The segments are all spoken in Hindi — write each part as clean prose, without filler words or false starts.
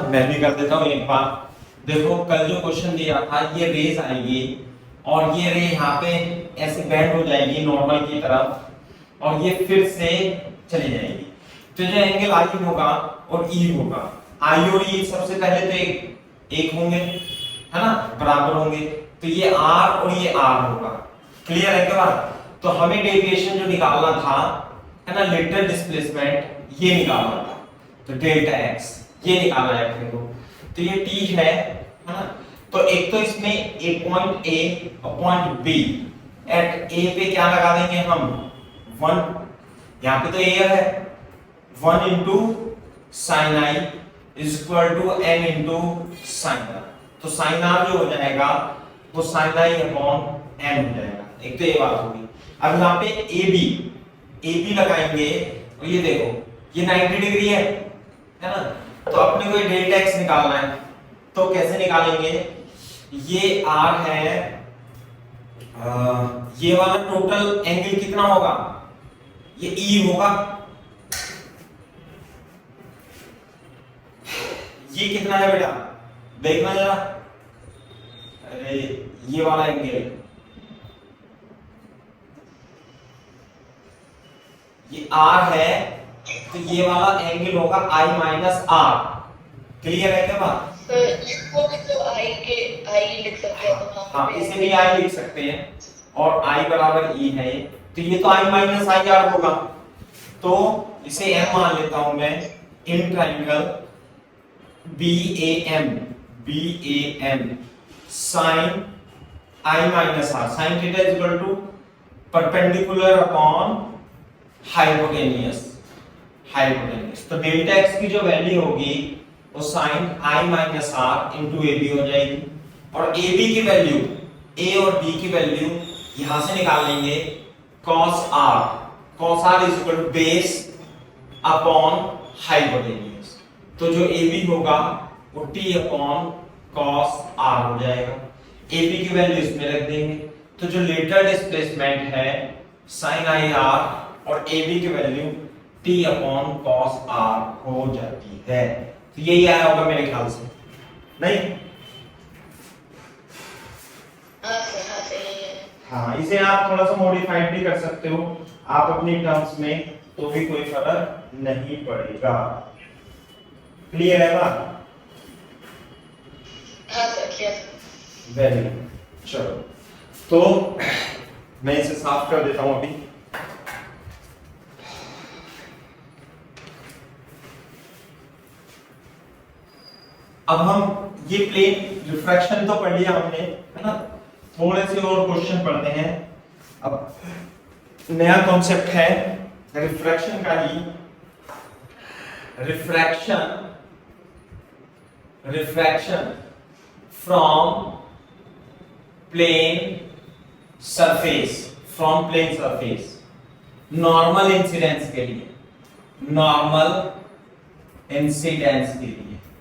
मैं भी कर देता हूँ एक बार। देखो कल जो क्वेश्चन दिया था, ये रेज आएगी और ये रे यहाँ पे ऐसे बेंड हो जाएगी नॉर्मल की तरफ और ये फिर से चली जाएगी। तो जो एंगल आई होगा और ई होगा, आई और ई सबसे पहले तो एक होंगे, है ना, बराबर होंगे। तो ये आर और ये आर होगा। क्लियर है क्या बात? तो हमें डेविएशन जो निकालना था, है ना, लेटरल डिस्प्लेसमेंट, ये निकालना था। तो डेल्टा एक्स ये निकालना है अपने को। तो ये टी है ना। तो एक तो इसमें एक पॉइंट ए और पॉइंट बी, एट ए पे क्या लगा देंगे हम 1, यहाँ पे तो ए है, 1 into sine i is equal to n into sine r. तो साइन आर जो हो जाएगा वो साइन आई अपॉन एन हो जाएगा। एक तो ये बात होगी। अब यहाँ पे ए बी लगाएंगे और ये देखो ये 90 डिग्री है ना। तो अपने को डेल्टा एक्स निकालना है। तो कैसे निकालेंगे? ये आर है, ये वाला टोटल एंगल कितना होगा? ये ई होगा। ये कितना है बेटा? देखना जरा। अरे ये वाला एंगल, ये आर है, तो ये वाला एंगल होगा आई माइनस आर। क्लियर है क्या बात? इसको भी तो आई लिख सकते हैं। तो हाँ, इसे भी आई लिख सकते हैं और आई बराबर ई है। तो ये तो आई माइनस आई आर होगा। तो इसे एम मान लेता हूं मैं, in triangle B A M sine i minus r, sine theta is equal to perpendicular upon hypotenuse. तो डेल्टा एक्स की जो वैल्यू होगी वो sine i minus r into A B हो जाएगी। और ए बी की वैल्यू, ए और बी की वैल्यू यहां से निकाल लेंगे, cos r is equal to base upon hypotenuse. तो जो ए बी होगा वो t अपॉन cos r हो जाएगा। ए बी की वैल्यू इसमें रख देंगे। तो जो लेटरल डिस्प्लेसमेंट है sin i r और ए बी की value t upon cos r हो जाती है। तो यही आया होगा मेरे ख्याल से, नहीं? हाँ, इसे आप थोड़ा सा मॉडिफाइड भी कर सकते हो आप अपनी टर्म्स में, तो भी कोई फर्क नहीं पड़ेगा। क्लियर है बात? Very good. चलो तो मैं इसे साफ कर देता हूं अभी। अब हम ये प्लेन रिफ्रैक्शन तो पढ़ लिया हमने, है ना। थोड़े से और क्वेश्चन पढ़ते हैं। अब नया कॉन्सेप्ट है रिफ्रैक्शन का ही। Refraction from plane surface, normal incidence के लिए,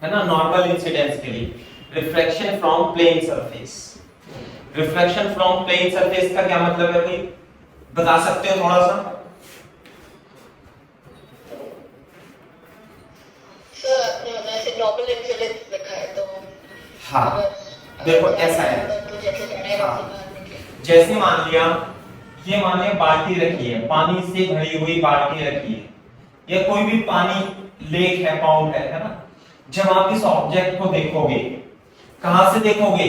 है ना, नॉर्मल इंसिडेंस के लिए refraction from plane surface. Refraction from plane surface का क्या मतलब है भाई, बता सकते हो थोड़ा सा? सर नॉर्मल इंसिडेंस लिखा है तो हाँ, देखो ऐसा है। तो जैसे हाँ, जैसे मान लिया बाल्टी रखी है, पानी से भरी हुई बाल्टी रखी है, या कोई भी पानी लेक है, पाउंड है ना। जब आप इस ऑब्जेक्ट को देखोगे, कहां से देखोगे?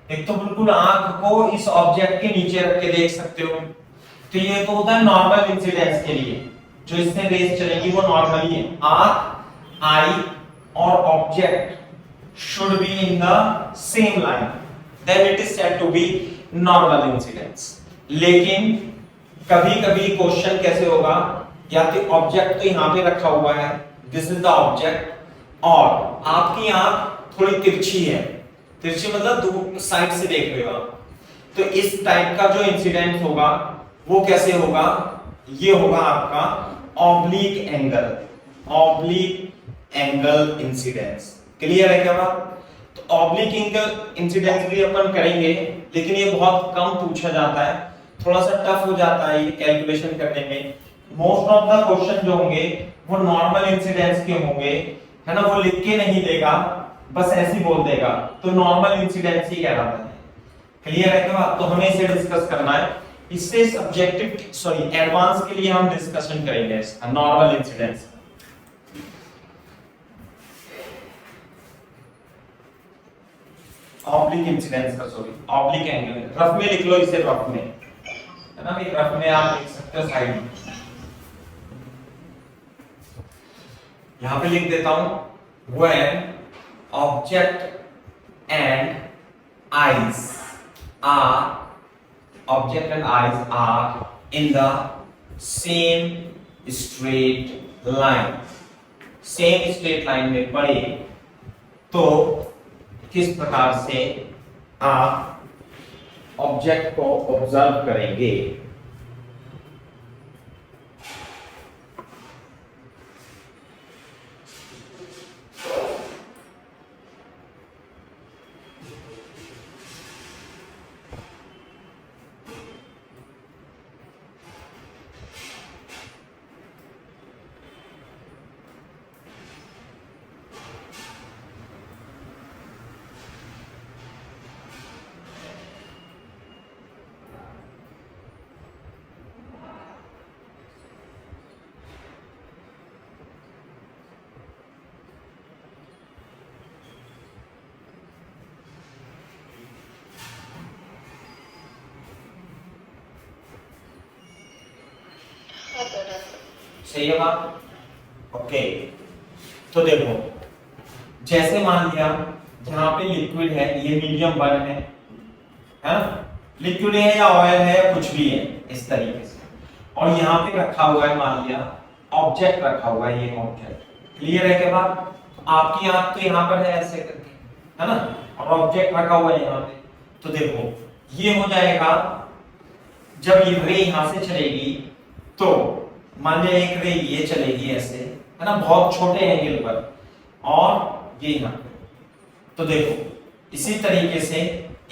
एक तो बिल्कुल आंख को इस ऑब्जेक्ट के नीचे रख के देख सकते हो। तो ये तो होता है नॉर्मल इंसिडेंस के लिए, जो इसमें रेज चलेगी वो नॉर्मल ही है। आंख, आई और object should be in the same line, then it is said to be normal incidence. लेकिन कभी कभी क्वेश्चन कैसे होगा, या तो ऑब्जेक्ट तो यहां पे रखा हुआ है, दिस इज द ऑब्जेक्ट, और आपकी आंख थोड़ी तिरछी है, तिरछी मतलब दो साइड से देख रहे हो आप, तो इस टाइप का जो इंसिडेंट होगा वो कैसे होगा, ये होगा आपका ऑब्लिक एंगल इंसिडेंस। क्लियर है क्या बात? तो ऑब्लिक एंगल इंसिडेंस भी अपन करेंगे, लेकिन ये बहुत कम पूछा जाता है, थोड़ा सा टफ हो जाता है ये कैलकुलेशन करने में। मोस्ट ऑफ द क्वेश्चन जो होंगे वो नॉर्मल इंसिडेंस के होंगे, है ना, वो लिख के नहीं देगा, बस ऐसे ही बोल देगा, तो नॉर्मल इंसिडेंस ही कहलाता है। क्लियर है क्या? तो हमें इसे डिस्कस करना है, इससे सब्जेक्टिव सॉरी एडवांस के लिए हम डिस्कशन करेंगे इसका नॉर्मल इंसिडेंस। ऑब्लिक इंसिडेंस का सॉरी ऑब्लिक एंगल, रफ में लिख लो इसे, रफ में, है ना भाई, रफ में आप लिख सकते हो साइड में। यहां पे लिख देता हूं, when object and eyes are in the same straight line में पड़े तो किस प्रकार से आप ऑब्जेक्ट को ऑब्जर्व करेंगे। सही है बात? ओके, तो देखो, जैसे मान लिया यहाँ पे लिक्विड है, ये मीडियम 1 है ना, लिक्विड है या ऑयल है या कुछ भी है इस तरीके से, और यहाँ पे रखा हुआ है, मान लिया ऑब्जेक्ट रखा हुआ है, ये ऑब्जेक्ट। क्लियर है क्या बात? आपकी आंख तो यहाँ पर है ऐसे करके, है ना, और ऑब्जेक्ट रखा हुआ है यहाँ पे, तो देखो ये हो जाएगा, जब ये रे यहाँ से चलेगी तो मान लिया एक रे ये चलेगी ऐसे, है ना, बहुत छोटे एंगल पर, और ये यहाँ पे, तो देखो इसी तरीके से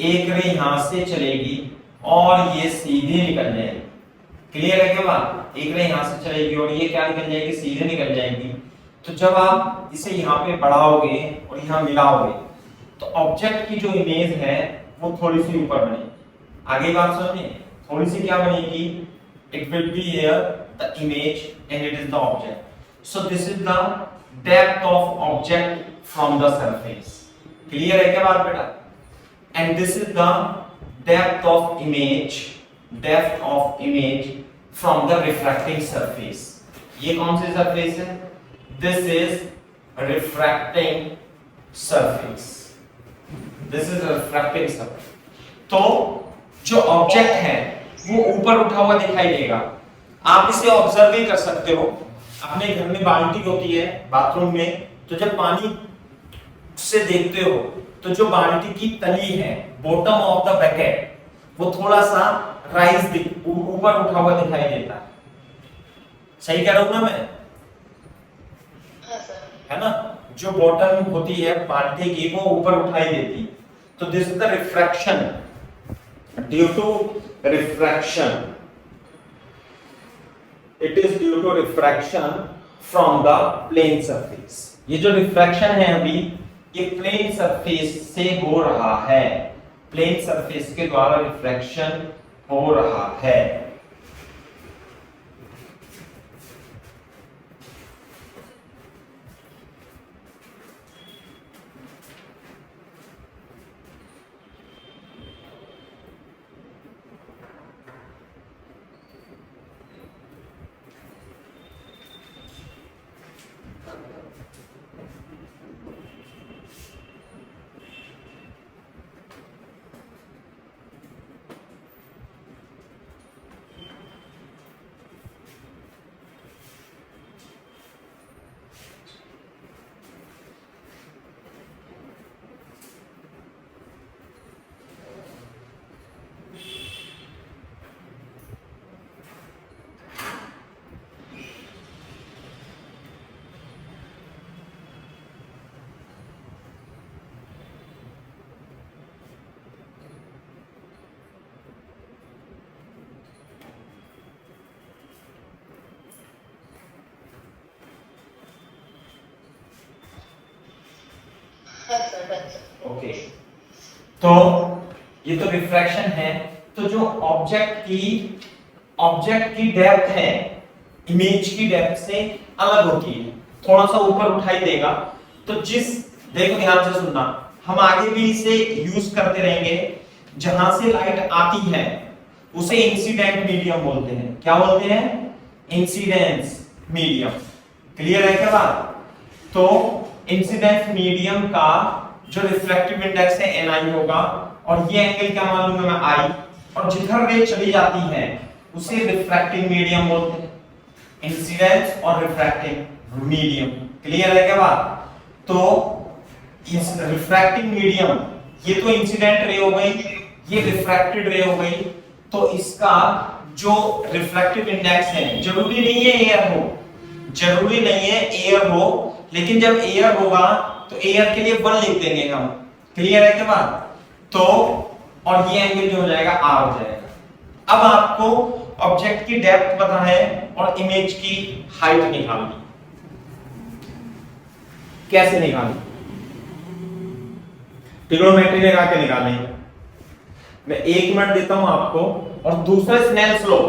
एक रे यहां से चलेगी और ये सीधे निकल जाएगी। क्लियर है क्या बात? एक रे यहां से चलेगी और ये क्या निकल जाएगी, सीधे निकल जाएगी। तो जब आप इसे यहाँ पे बढ़ाओगे और यहाँ मिलाओगे तो ऑब्जेक्ट की जो इमेज है वो थोड़ी सी ऊपर बनेगी। आगे बात समझिए, थोड़ी सी क्या बनेगी, it will be here the image and it is the object. So this is the depth of object from the surface. Clear है क्या बात बेटा? And this is the depth of image from the refracting surface. ये कौन सी surface है? This is refracting surface. This is refracting surface. तो जो ऑब्जेक्ट है वो ऊपर उठा हुआ दिखाई देगा। आप इसे ऑब्जर्व भी कर सकते हो, अपने घर में बाल्टी होती है बाथरूम में, तो जब पानी से देखते हो तो जो बाल्टी की तली है, बॉटम ऑफ द बकेट, वो थोड़ा सा राइज ऊपर उठा हुआ दिखाई देता है। सही कह रहा हूं ना मैं? है ना, जो बॉटम होती है बाल्टी की वो ऊपर उठाई देती। तो this is the refraction, due to refraction, it is due to refraction from the plane surface. ये जो रिफ्रैक्शन है अभी ये प्लेन सरफेस से हो रहा है, प्लेन सरफेस के द्वारा रिफ्रैक्शन हो रहा है। हाँ सर। ओके, तो ये तो रिफ्रैक्शन है। तो जो ऑब्जेक्ट की डेप्थ है इमेज की डेप्थ से अलग होती है, थोड़ा सा ऊपर उठाई देगा। तो देखो ध्यान से सुनना, हम आगे भी इसे यूज करते रहेंगे। जहां से लाइट आती है उसे इंसिडेंट मीडियम बोलते हैं। क्या बोलते हैं? Incidence medium. क्लियर है क्या बात? तो इंसिडेंस मीडियम का जो रिफ्रैक्टिव इंडेक्स है ni होगा, और ये एंगल क्या मान लूंगा मैं i, और जिधर रे चली जाती है उसे रिफ्रैक्टिव मीडियम बोलते हैं। इंसिडेंस और रिफ्रैक्टिव मीडियम। क्लियर है क्या बात? तो इस रिफ्रैक्टिव मीडियम, ये तो इंसिडेंट रे हो गई, ये रिफ्रैक्टेड रे हो गई। तो इसका जो रिफ्रैक्टिव इंडेक्स है, जरूरी नहीं है एयर हो, जरूरी नहीं है एयर हो, लेकिन जब एयर होगा तो एयर के लिए 1 लिख देंगे हम। क्लियर है क्या बात? तो और ये एंगल जो हो जाएगा r हो जाएगा। अब आपको ऑब्जेक्ट की डेप्थ पता है और इमेज की हाइट निकालनी। कैसे निकालनी? ट्रिग्नोमेट्री लगा के निकालेंगे। मैं 1 मिनट देता हूं आपको, और दूसरा स्नेल्स लॉ।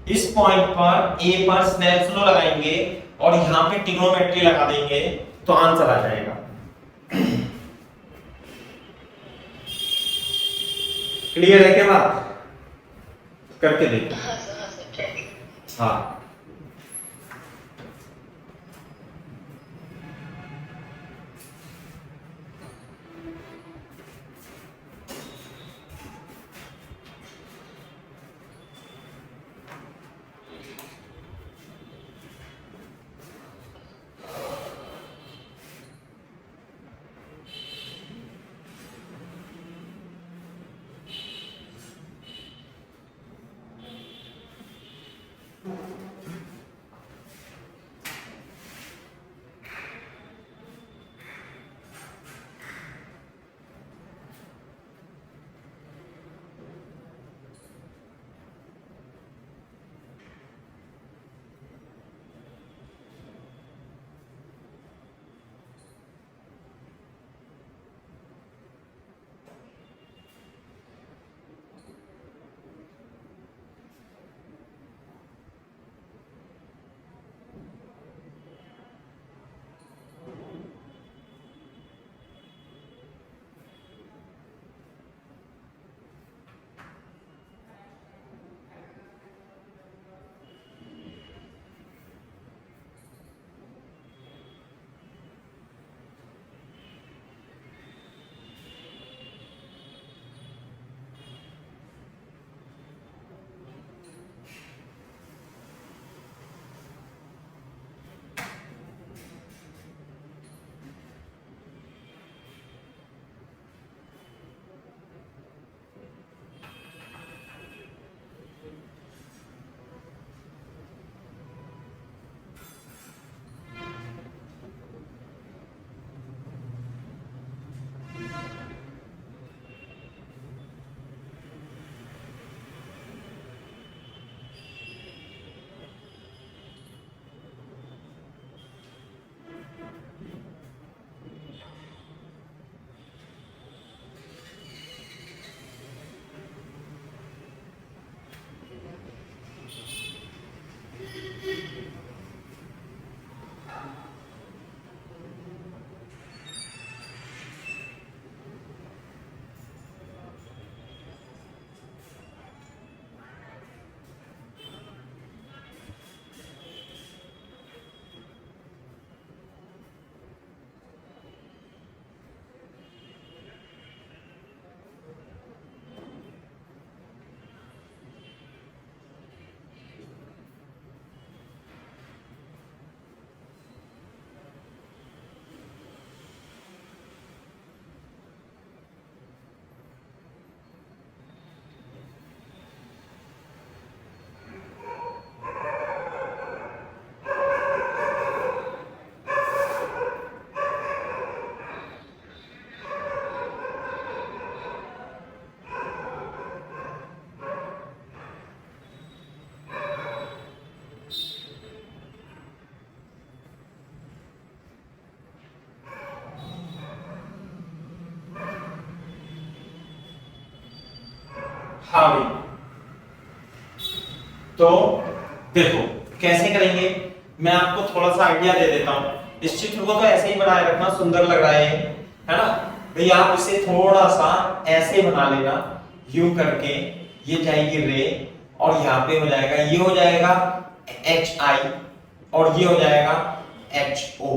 इस पॉइंट पर ए पर स्नेल्स लॉ लगाएंगे और यहां पे ट्रिग्नोमेट्री लगा देंगे तो आंसर आ जाएगा। क्लियर है क्या बात? करके देखो। हाँ सर। हाँ, हाँ भाई, तो देखो कैसे करेंगे, मैं आपको थोड़ा सा आइडिया दे देता हूं। इस चित्र को तो ऐसे ही बनाए रखना, सुंदर लग रहा है ना भाई। आप इसे थोड़ा सा ऐसे बना लेना, यूं करके ये जाएगी रे, और यहाँ पे हो जाएगा, ये हो जाएगा HI और ये हो जाएगा HO।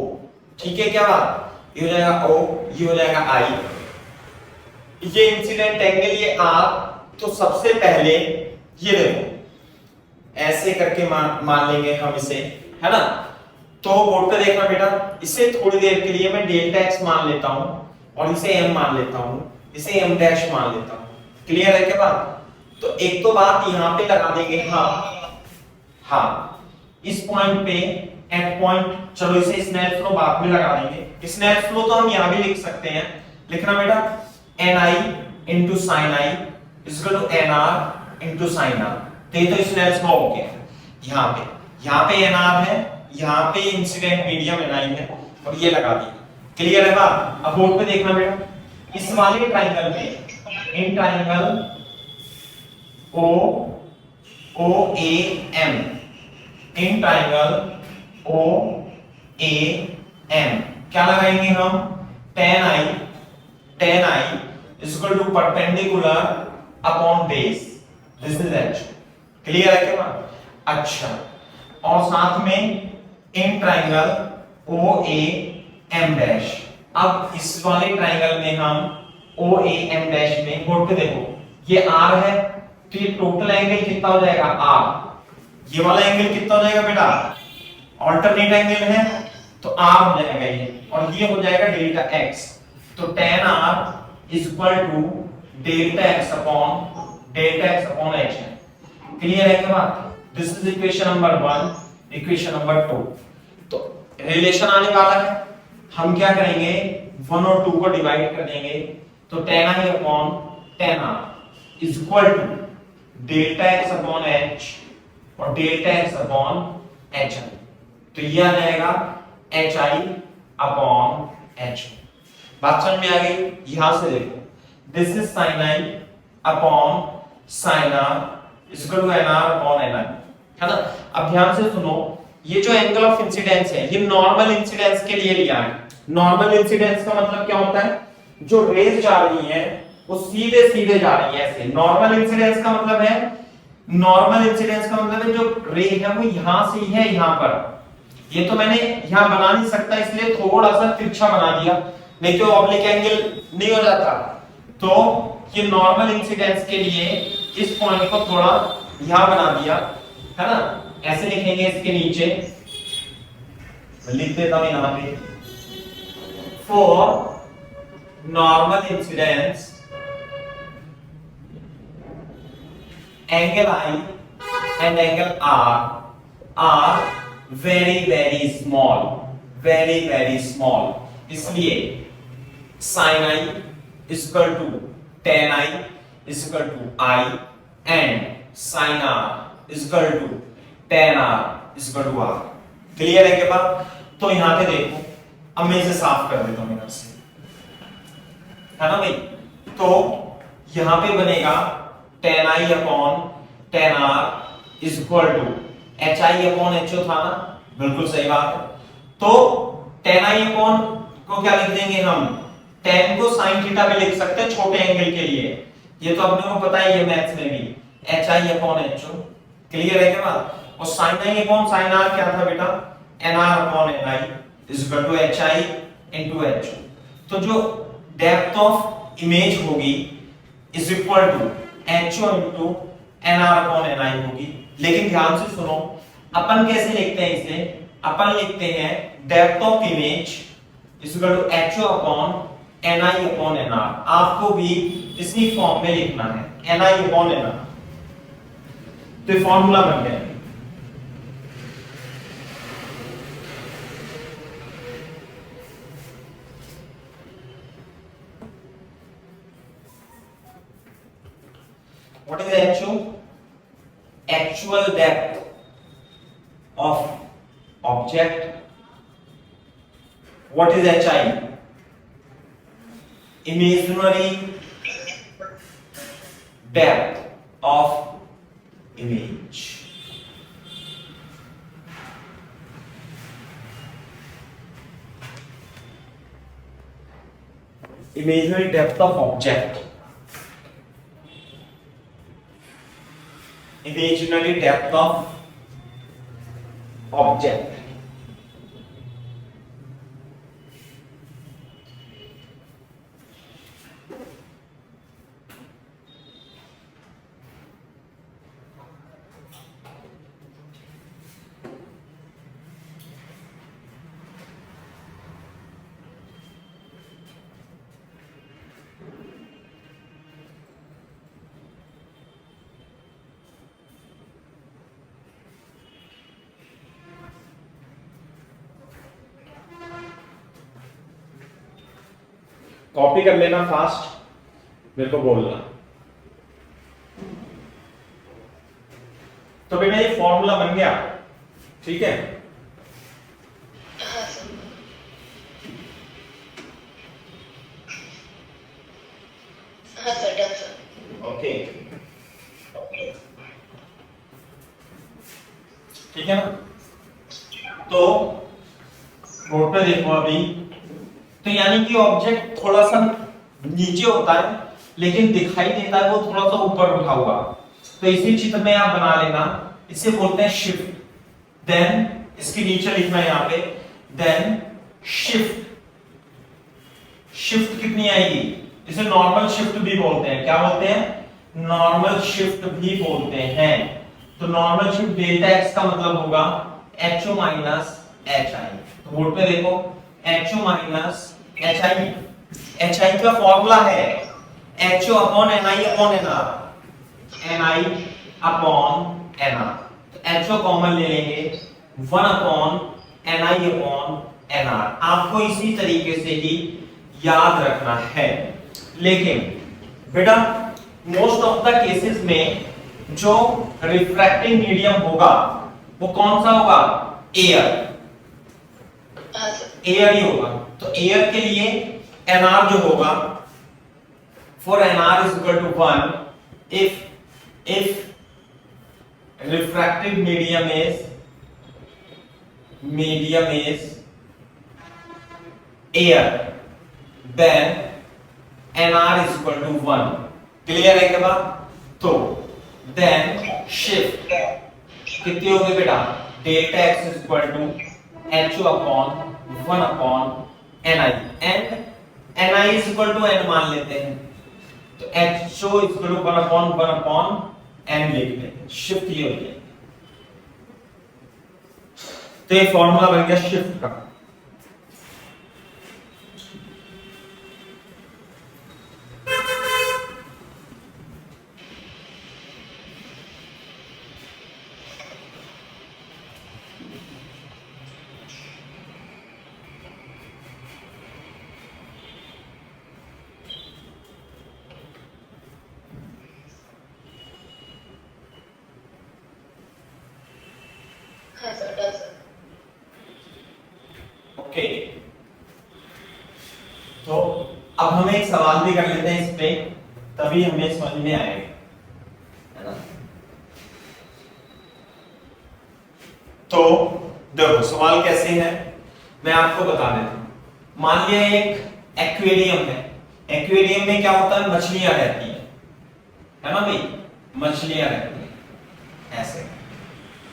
ठीक है क्या बात, ये हो जाएगा O, ये हो जाएगा I, ये इंसिडेंट एंगल, ये R। तो सबसे पहले ये देखो ऐसे करके मान लेंगे हम इसे, है ना। तो बोर्ड पे देखना बेटा, इसे थोड़ी देर के लिए मैं डेल्टा x मान लेता हूं और इसे m मान लेता हूं, इसे m डैश मान लेता हूं। क्लियर है क्या बात। तो एक तो बात यहां पे लगा देंगे, हाँ इस पॉइंट पे, एट पॉइंट, चलो इसे स्नेल फ्लो बाद में लगा देंगे। स्नेल फ्लो तो हम यहां भी लिख सकते हैं, लिखना बेटा ni into sin i is equal to nr into sin r। तो ये तो स्नेल्स लॉ हो गया। यहाँ पे nr है, यहाँ पे इंसिडेंट मीडियम ni है, और ये लगा दिया। क्लियर है बात। अब बोर्ड पे देखना बेटा, इस वाले ट्राइंगल में, in triangle OAM, in triangle OAM क्या लगाएंगे हम, tan i is equal to perpendicular upon base, this is h। Clear है क्या बात। अच्छा, और साथ में इन ट्राइंगल OAM डैश। अब इस वाले ट्राइंगल में हम OAM डैश में, बोर्ड पे देखो ये R है, तो ये टोटल एंगल कितना हो जाएगा R। ये वाला एंगल कितना हो जाएगा बेटा, ऑल्टरनेट एंगल है तो R हो जाएगा ये, और ये हो जाएगा डेल्टा x। तो tan R is equal to delta x upon h है। क्लियर है क्या बात। This is equation number 1, equation number 2। तो रिलेशन आने वाला है, हम क्या करेंगे, 1 और 2 को डिवाइड कर देंगे। तो tan i upon tan r is equal to delta x upon h और डेल्टा x अपॉन hi। तो ये आ जाएगा hi अपॉन h। बात समझ में आ गई। यहां से देखो, this is sin i upon sin r is equal to nr upon ni, है ना। अब ध्यान से सुनो, ये जो एंगल ऑफ इंसिडेंस है, ये नॉर्मल इंसिडेंस के लिए लिया है। नॉर्मल इंसिडेंस का मतलब क्या होता है, जो रेज जा रही है वो सीधे सीधे जा रही है ऐसे। नॉर्मल इंसिडेंस का मतलब है, जो रे है वो यहां से है यहां पर। ये तो मैंने यहां बना नहीं सकता, इसलिए थोड़ा सा तिरछा बना दिया, नहीं तो ऑब्लिक एंगल नहीं हो जाता। तो ये नॉर्मल इंसिडेंस के लिए इस पॉइंट को थोड़ा यहां बना दिया, है ना। ऐसे लिखेंगे, इसके नीचे लिख देता हूं यहां पे, for normal incidence angle I and angle R are very small, इसलिए sin I is equal to tan I is equal to I and sin R is equal to tan R is equal to R। Clear है क्या बात। तो यहां पे देखो, अब मैं इसे साफ कर देता हूं यहां से, है ना भाई। तो यहां पे बनेगा tan I upon tan R is equal to hi upon ho था ना, बिल्कुल सही बात है। तो tan I अपॉन को क्या लिख देंगे हम, tan को sin थीटा भी लिख सकते हैं छोटे एंगल के लिए, ये तो अपने को पता ही है मैथ्स में भी, hi अपॉन ho। क्लियर है क्या बात। और sin I upon sin R क्या था बेटा, nr upon ni is equal to hi into ho। तो जो डेप्थ ऑफ इमेज होगी is equal to ho into nr upon ni होगी। लेकिन ध्यान से सुनो, अपन कैसे लिखते हैं इसे, अपन लिखते हैं depth of image is equal to ho upon ni upon nr। आपको भी इसी फॉर्म में लिखना है, ni अपॉन nr। तो ये फॉर्मूला बन गया। What is HO? Actual depth of object. What is HI? Imaginary depth of image. Imaginary depth of object, imaginary depth of object। Copy कर लेना फास्ट, मेरे को बोलना। तो बेटा ये फॉर्मूला बन गया, ठीक है। हाँ सर। हाँ सर, डन सर। ओके, ठीक है ना। तो बोर्ड पे देखो अभी, तो यानी कि ऑब्जेक्ट थोड़ा सा नीचे होता है लेकिन दिखाई देता है वो थोड़ा सा ऊपर उठा हुआ। तो इसी चित्र में आप बना लेना, इसे बोलते हैं शिफ्ट। देन इसके नीचे लिखना है यहाँ पे, देन शिफ्ट। शिफ्ट कितनी आएगी, इसे नॉर्मल शिफ्ट भी बोलते हैं। क्या बोलते हैं, नॉर्मल शिफ्ट भी बोलते हैं। तो नॉर्मल शिफ्ट डेल्टा एक्स का मतलब होगा HO माइनस HI। तो बोर्ड पे देखो, HO माइनस HI। HI का फॉर्मूला है HO upon NI upon NR, NI upon NR। तो HO कॉमन ले लेंगे, 1 अपॉन NI अपॉन NR। आपको इसी तरीके से ही याद रखना है। लेकिन बेटा मोस्ट ऑफ द केसेस में जो रिफ्रैक्टिंग मीडियम होगा वो कौन सा होगा, एयर। हाँ सर। एयर ही होगा। तो एयर के लिए NR जो होगा, for NR is equal to 1 if refractive medium is air, then NR is equal to 1। Clear है क्या बात। तो then shift कितनी होगी बेटा, delta x is equal to HO upon 1 upon NI, and NI is equal to n मान लेते हैं। तो HO is equal to 1 upon n लिख लेते हैं। शिफ्ट ये हो गया। तो ये फॉर्मूला बन गया शिफ्ट का। हाँ सर, डन सर। ओके, तो अब हम एक सवाल भी कर लेते हैं इस पे, तभी हमें समझ में आएगा, है ना। तो देखो सवाल कैसे है, मैं आपको बता देता हूं। मान लिया एक एक्वेरियम है। एक्वेरियम में क्या होता है, मछलियां रहती है ना भाई, मछलियां रहती है ऐसे।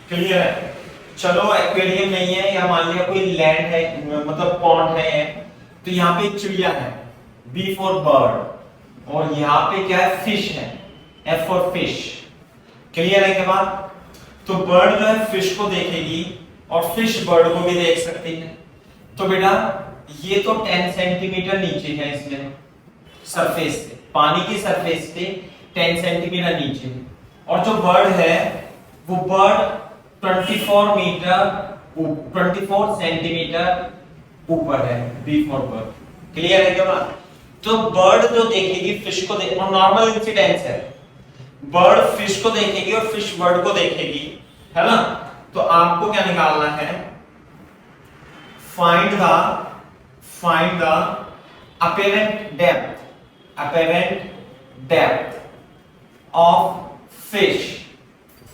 क्लियर है। चलो एक्वेरियम नहीं है, या मान लिया कोई लैंड है, मतलब पॉन्ड है, तो यहाँ पे एक चिड़िया है, बी फॉर बर्ड, और यहाँ पे क्या है, फिश है, एफ फॉर फिश। क्लियर है क्या बात। तो बर्ड जो है फिश को देखेगी और फिश बर्ड को भी देख सकती है। तो बेटा ये तो 10 सेंटीमीटर नीचे है, इसमें सरफेस से, पानी की सरफेस से 10 सेंटीमीटर नीचे है, और जो बर्ड है वो बर्ड 24 सेंटीमीटर ऊपर है, बी फॉर बर्ड। क्लियर है क्या बात। तो बर्ड जो देखेगी फिश को देख, नॉर्मल इंसिडेंस है, बर्ड फिश को देखेगी और फिश बर्ड को देखेगी, है ना। तो आपको क्या निकालना है, find the apparent depth of fish,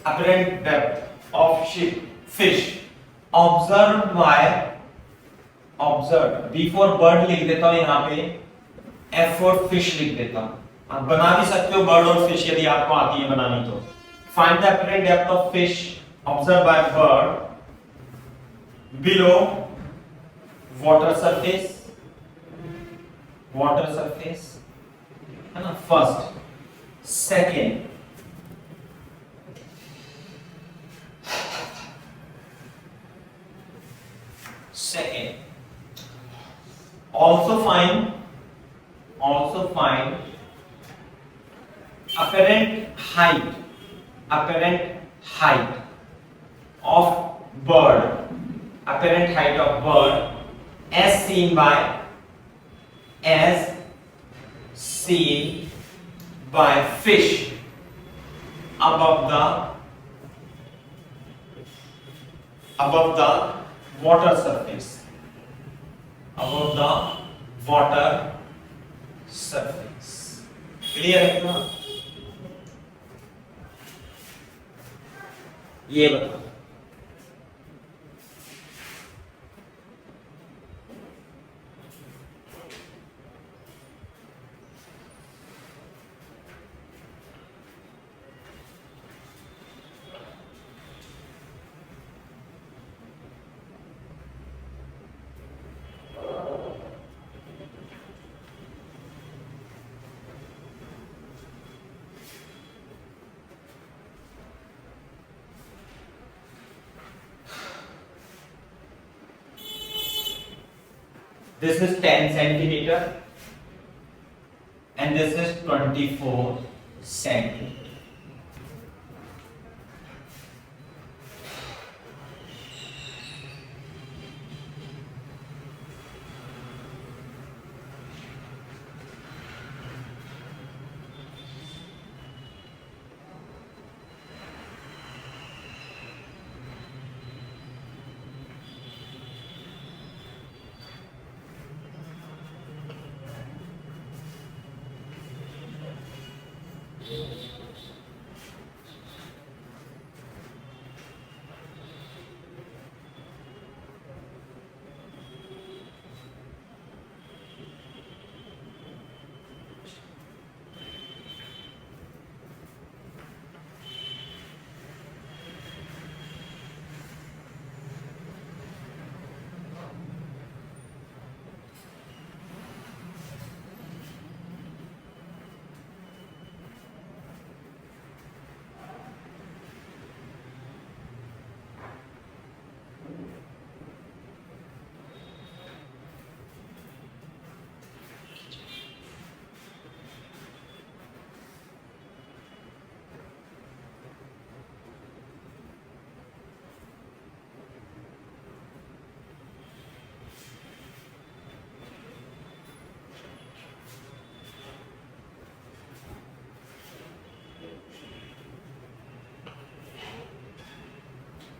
apparent depth of fish observed before bird लिख देता हूं यहां पे, F for fish लिख देता हूं। आप बना भी सकते हो bird और fish यदि आपको आती है बनानी तो। Find the apparent depth of fish observed by bird below water surface है ना, first. Second, also find apparent height of bird as seen by fish above the water surface, clear है ना? ये बता। This is 10 centimeter and this is 24 centimeter.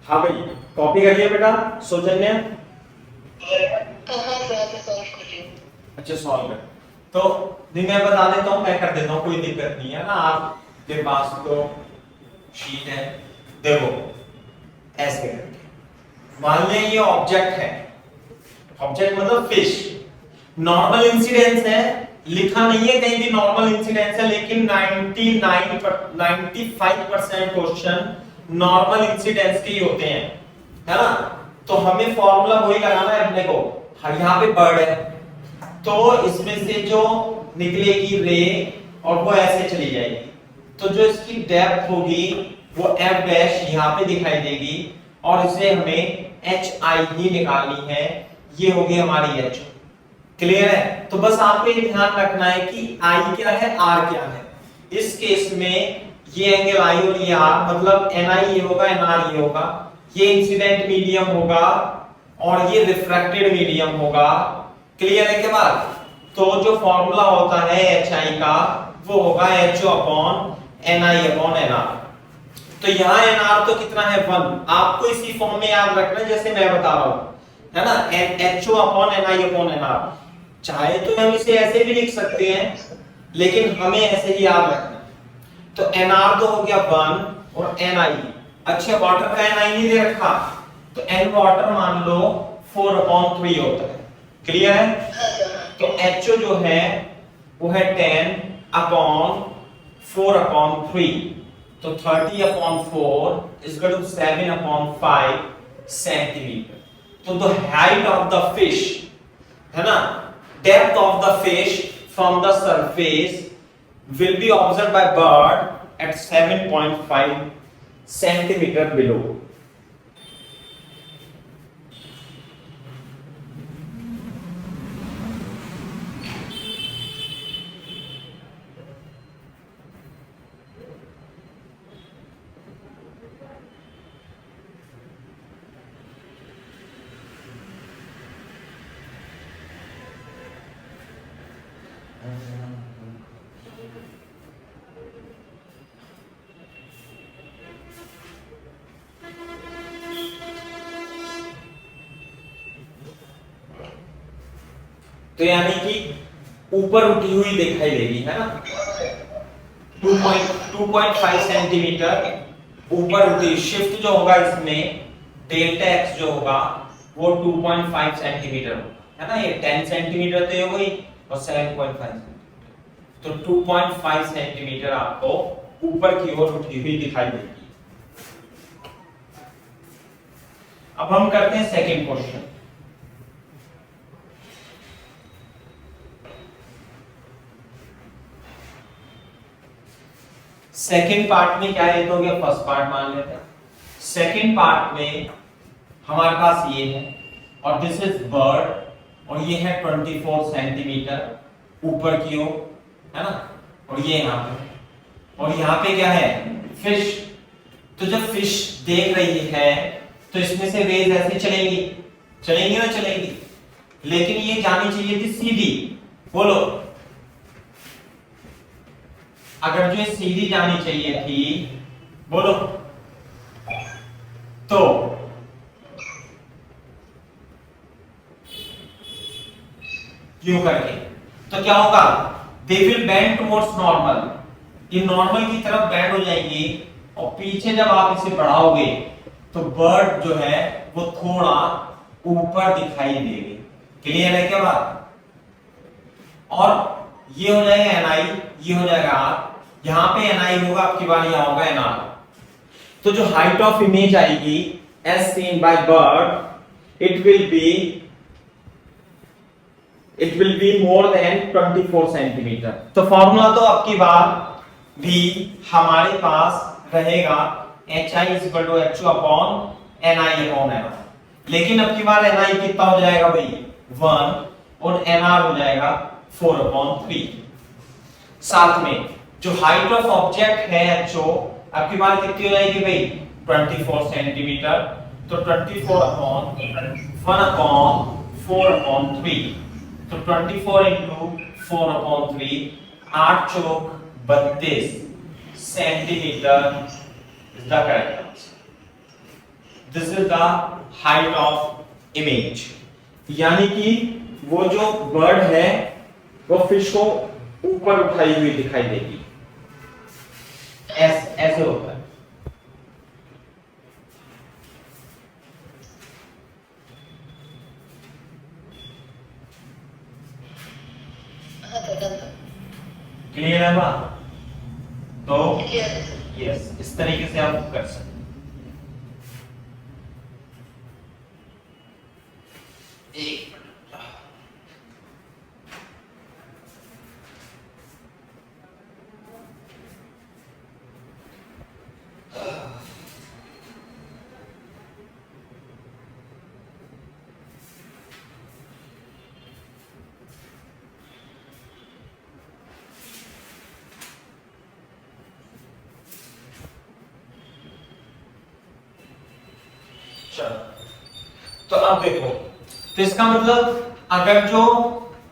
हाँ भाई, कॉपी कर लिया बेटा सौजन्य? हाँ सर, सॉल्व कर रही हूँ। अच्छा सॉल्व कर। तो नहीं मैं बता देता हूँ, मैं कर देता हूँ, कोई दिक्कत नहीं है ना। आपके पास तो शीट है, देखो ऐसे करके मान लें ये ऑब्जेक्ट है, ऑब्जेक्ट मतलब फिश। नॉर्मल इंसिडेंस है, लिखा नहीं है कहीं भी नॉर्मल इंसिडेंस है, लेकिन 95% क्वेश्चन नॉर्मल इंसिडेंस के ही होते हैं, है ना। तो हमें फॉर्मूला वही लगाना है अपने को। यहाँ पे बर्ड है तो इसमें से जो निकलेगी रे और वो ऐसे चली जाएगी, तो जो इसकी डेप्थ होगी वो f डैश यहाँ पे दिखाई देगी और इसे हमें hi ही निकालनी है। ये होगी हमारी h। क्लियर है? तो बस आपको ये ध्यान रखना है कि i क्या है, r क्या है। इस केस में ये एंगल i और ये r, मतलब ni ये होगा, nr ये होगा, ये इंसिडेंट मीडियम होगा और ये रिफ्रैक्टेड मीडियम होगा। क्लियर है के बाद? तो जो फॉर्मूला होता है hi का वो होगा ho upon ni upon nr। तो यहाँ nr तो कितना है 1, आपको इसी फॉर्म में याद रखना है जैसे मैं बता रहा हूँ, है ना। ho upon ni upon nr, चाहे तो हम इसे ऐसे भी लिख सकते हैं लेकिन हमें ऐसे ही याद रखना है। तो NR तो हो गया 1 और NI, अच्छा वाटर का NI नहीं दे रखा, तो N वाटर मान लो 4/3 होता है, क्लियर है। तो HO जो है वो है 10/4/3, तो 30/4 is equal to 7/5 सेंटीमीटर। तो the height of the fish है ना, depth of the fish from the surface will be observed by bird at 7.5 centimeter below. तो यानी कि ऊपर उठी हुई दिखाई देगी, है ना, 2.5 सेंटीमीटर ऊपर उठी। शिफ्ट जो होगा इसमें डेल्टा एक्स जो होगा वो 2.5 सेंटीमीटर होगा, है ना, ये 10 सेंटीमीटर तो ये हो गई और 7.5 सेंटीमीटर, तो 2.5 सेंटीमीटर आपको ऊपर की ओर उठी हुई दिखाई देगी। अब हम करते हैं सेकंड क्वेश्चन। सेकेंड पार्ट में क्या है, तो हो गया फर्स्ट पार्ट मान लेते हैं। सेकेंड पार्ट में हमारे पास ये है और दिस इज बर्ड और ये है 24 सेंटीमीटर ऊपर की ओर, है ना, और ये यहाँ पे, और यहाँ पे क्या है, फिश। तो जब फिश देख रही है तो इसमें से रेज ऐसे चलेंगी, चलेंगी ना चलेंगी, लेकिन ये जानी चाहिए थी सीधी, बोलो अगर जो ये सीधी जानी चाहिए थी, बोलो, तो क्यों करके, तो क्या होगा, they will bend towards normal, ये नॉर्मल की तरफ बेंड हो जाएगी, और पीछे जब आप इसे बढ़ाओगे तो बर्ड जो है वो थोड़ा ऊपर दिखाई देगी। क्लियर है क्या बात। और ये हो जाएगा NI, ये हो जाएगा R, यहां पे NI होगा, आपकी बार यहां होगा NR। तो जो हाइट ऑफ इमेज आएगी as seen by bird it will be more than 24 centimetre. तो फॉर्मूला तो आपकी बार भी हमारे पास रहेगा HI is equal to HO/NI/NR, लेकिन अब की बार NI कितना हो जाएगा भाई 1 और NR हो जाएगा 4/3। साथ में जो हाइट ऑफ ऑब्जेक्ट है HO अब की बार कितनी हो जाएगी भाई 24 सेंटीमीटर, तो 24/1/4/3, तो 24 into 4/3, 8 Chowk 32 centimetre is the correct answer. This is the height of image, यानी कि वो जो बर्ड है वो फिश को ऊपर उठाई हुई दिखाई देगी, ऐसे होता है। क्लियर है बात। तो यस, इस तरीके से आप कर सकते हैं। तो अब देखो, तो इसका मतलब अगर जो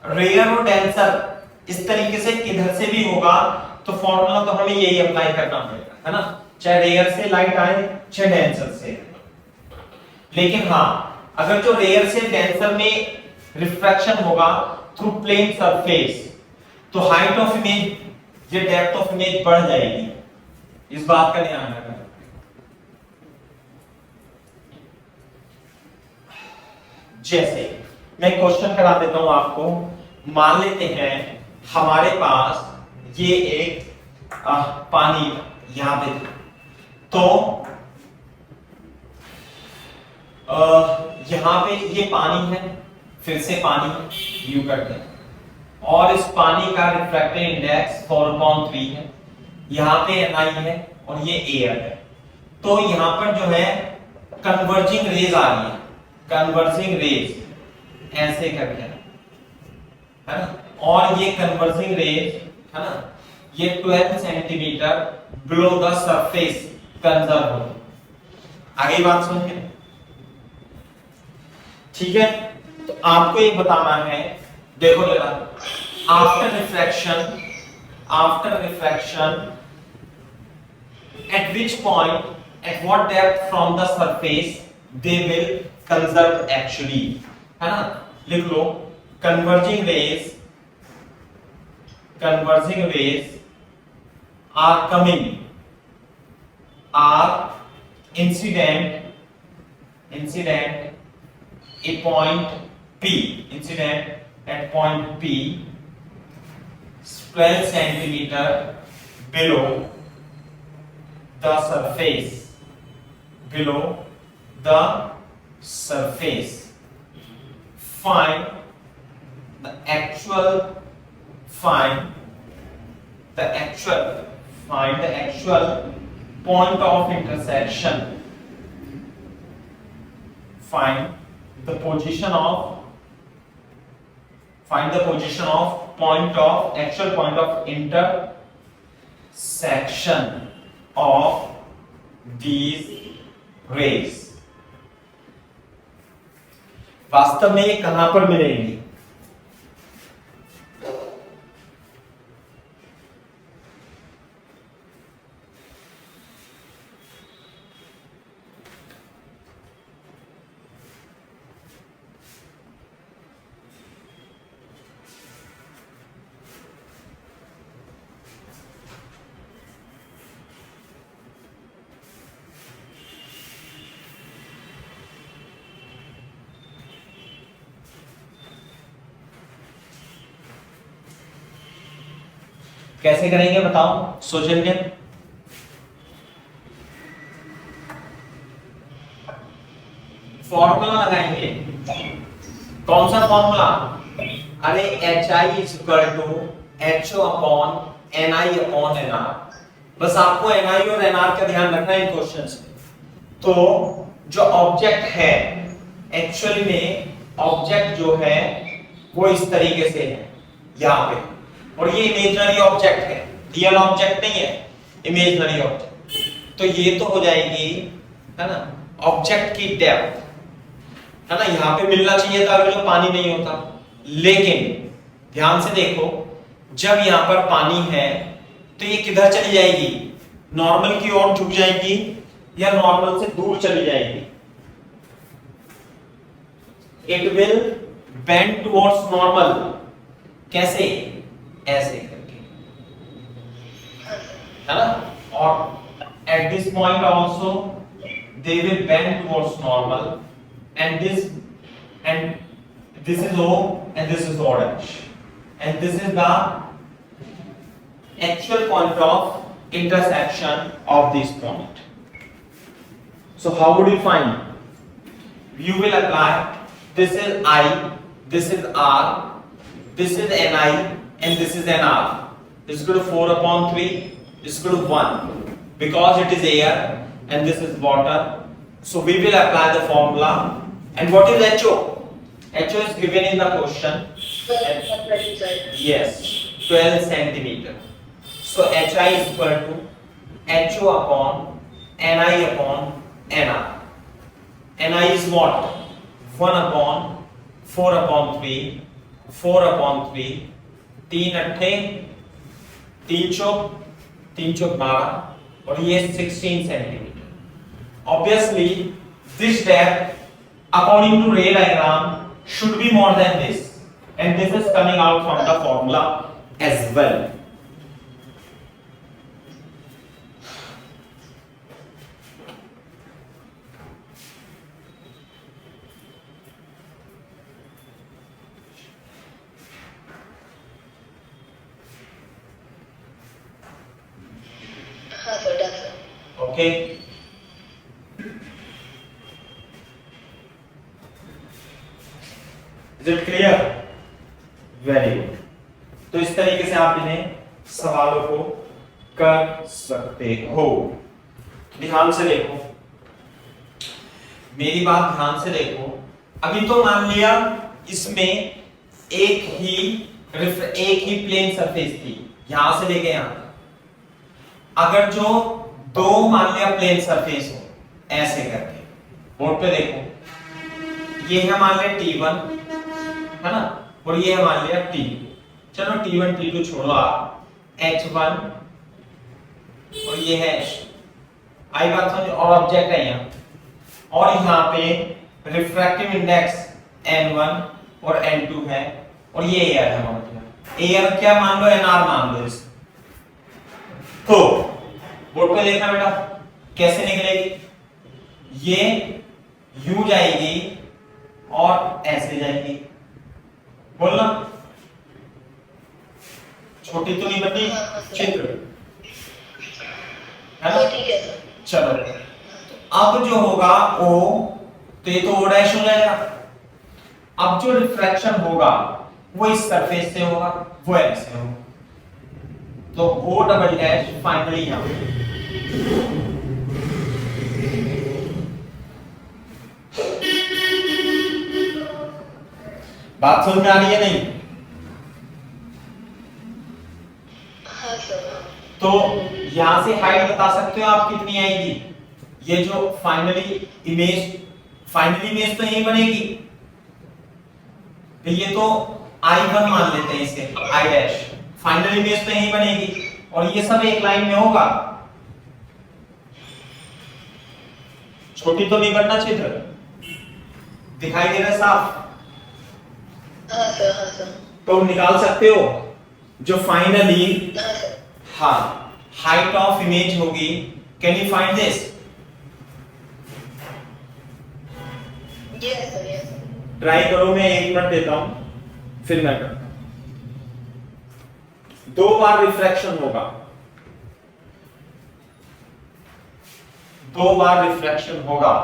रेयर और डेंसर इस तरीके से किधर से भी होगा तो फॉर्मूला तो हमें यही अप्लाई करना पड़ेगा, है ना, चाहे रेयर से लाइट आए चाहे डेंसर से। लेकिन हाँ, अगर जो रेयर से डेंसर में रिफ्रैक्शन होगा थ्रू प्लेन सरफेस तो हाइट ऑफ इमेज, ये डेप्थ ऑफ इमेज बढ़ जाएगी, इस बात का ध्यान रखना। जैसे मैं क्वेश्चन करा देता हूं आपको, मान लेते हैं हमारे पास ये एक पानी यहां पे था, तो यहां पे ये पानी है, फिर से पानी यू करते हैं, और इस पानी का रिफ्रैक्टिव इंडेक्स 4/3 है, यहां पे Ni है और ये एयर है। तो यहां पर जो है कन्वर्जिंग रेज आ रही है, कन्वर्जिंग रेज ऐसे करके है ना, और ये कन्वर्जिंग रेज है ना, ये 12 centimetre below the surface conserve होगी। आगे बात सुनिए, ठीक है। तो आपको ये बताना है, देखो जरा, after refraction at which point, at what depth from the surface they will conserve actually, है ना, लिख लो, converging rays are coming, are incident a point P, incident at point P 12 centimeter below the surface, find the actual point of intersection, find the position of actual point of intersection of these rays। वास्तव में ये कहां पर मिलेंगी? कैसे करेंगे बताओ, सोचेंगे? फॉर्मूला लगाएंगे। कौन सा फॉर्मूला? अरे HI is equal to HO upon NI upon NR। बस आपको NI और NR का ध्यान रखना है इन क्वेश्चंस में। तो जो ऑब्जेक्ट है, एक्चुअली में ऑब्जेक्ट जो है वो इस तरीके से है यहाँ पे, और ये इमेजिनरी ऑब्जेक्ट है, रियल ऑब्जेक्ट नहीं है, इमेजिनरी ऑब्जेक्ट। तो ये तो हो जाएगी, है ना, ऑब्जेक्ट की डेप्थ, है ना, यहाँ पे मिलना चाहिए था अगर जो पानी नहीं होता। लेकिन ध्यान से देखो, जब यहाँ पर पानी है तो ये किधर चली जाएगी? नॉर्मल की ओर झुक जाएगी या नॉर्मल से दूर चली जाएगी? It will bend towards normal. कैसे? ऐसे करके, है ना, और at this point also they will bend towards normal, and this is O and this is orange, and this is the actual point of intersection of this point. So how would you find? You will apply, this is I, this is R, this is NI, and this is NR. This is equal to 4/3, this is equal to 1, because it is air and this is water. So we will apply the formula. And what is HO? HO is given in the question. Yes, 12 centimeter. So HI is equal to HO upon NI upon NR. NI is what? 1/4/3, 4/3, 3 अट्ठे 3 चौक 12, और ये 16 centimetre. Obviously, this depth according to ray diagram should be more than this, and this is coming out from the formula as well. Okay, is it clear? Very good. तो इस तरीके से आप इन्हें सवालों को कर सकते हो। ध्यान से देखो, मेरी बात ध्यान से देखो। अभी तो मान लिया इसमें एक ही प्लेन सरफेस थी, यहां से लेके यहां तक। अगर जो दो मान लिया प्लेन सरफेस हो ऐसे करके, बोर्ड पे देखो, ये है मान लिया T1 है ना, और ये है मान लिया T2। चलो T1 T2 छोड़ो आप, H1 और ये है H2। आई बात समझ? और ऑब्जेक्ट है यहाँ, और यहाँ पे रिफ्रैक्टिव इंडेक्स N1 और N2 है, और ये एयर है मान लिया। एयर क्या मान लो, NR मान लो इसे। तो बोर्ड पे देखना बेटा कैसे निकलेगी, ये U जाएगी और ऐसे जाएगी। बोलना, छोटी तो नहीं बनती चित्र है ना? ठीक है सर। चलो, अब जो होगा O, तो ये तो O डैश हो जाएगा। अब जो रिफ्रैक्शन होगा वो इस सरफेस से होगा, वो ऐसे होगा, तो O डबल डैश फाइनली यहां पे। बात समझ में आ रही है नहीं? हाँ सर। तो यहां से हाइट बता सकते हो आप कितनी आएगी? ये जो फाइनली इमेज तो यही बनेगी, तो ये तो I1 मान लेते हैं इसे, I डैश। फाइनल इमेज तो यही बनेगी, और ये सब एक लाइन में होगा। छोटी तो नहीं बनना चित्र, दिखाई दे रहा है साफ? हाँ सर, हाँ सर। तो निकाल सकते हो जो फाइनली हाँ सर। हाँ हाइट ऑफ इमेज होगी। Can you find this? Yes sir, yes sir. Try करो, मैं 1 मिनट देता हूं फिर मैं करता हूं। 2 बार रिफ्रैक्शन होगा, 2 बार रिफ्रैक्शन होगा।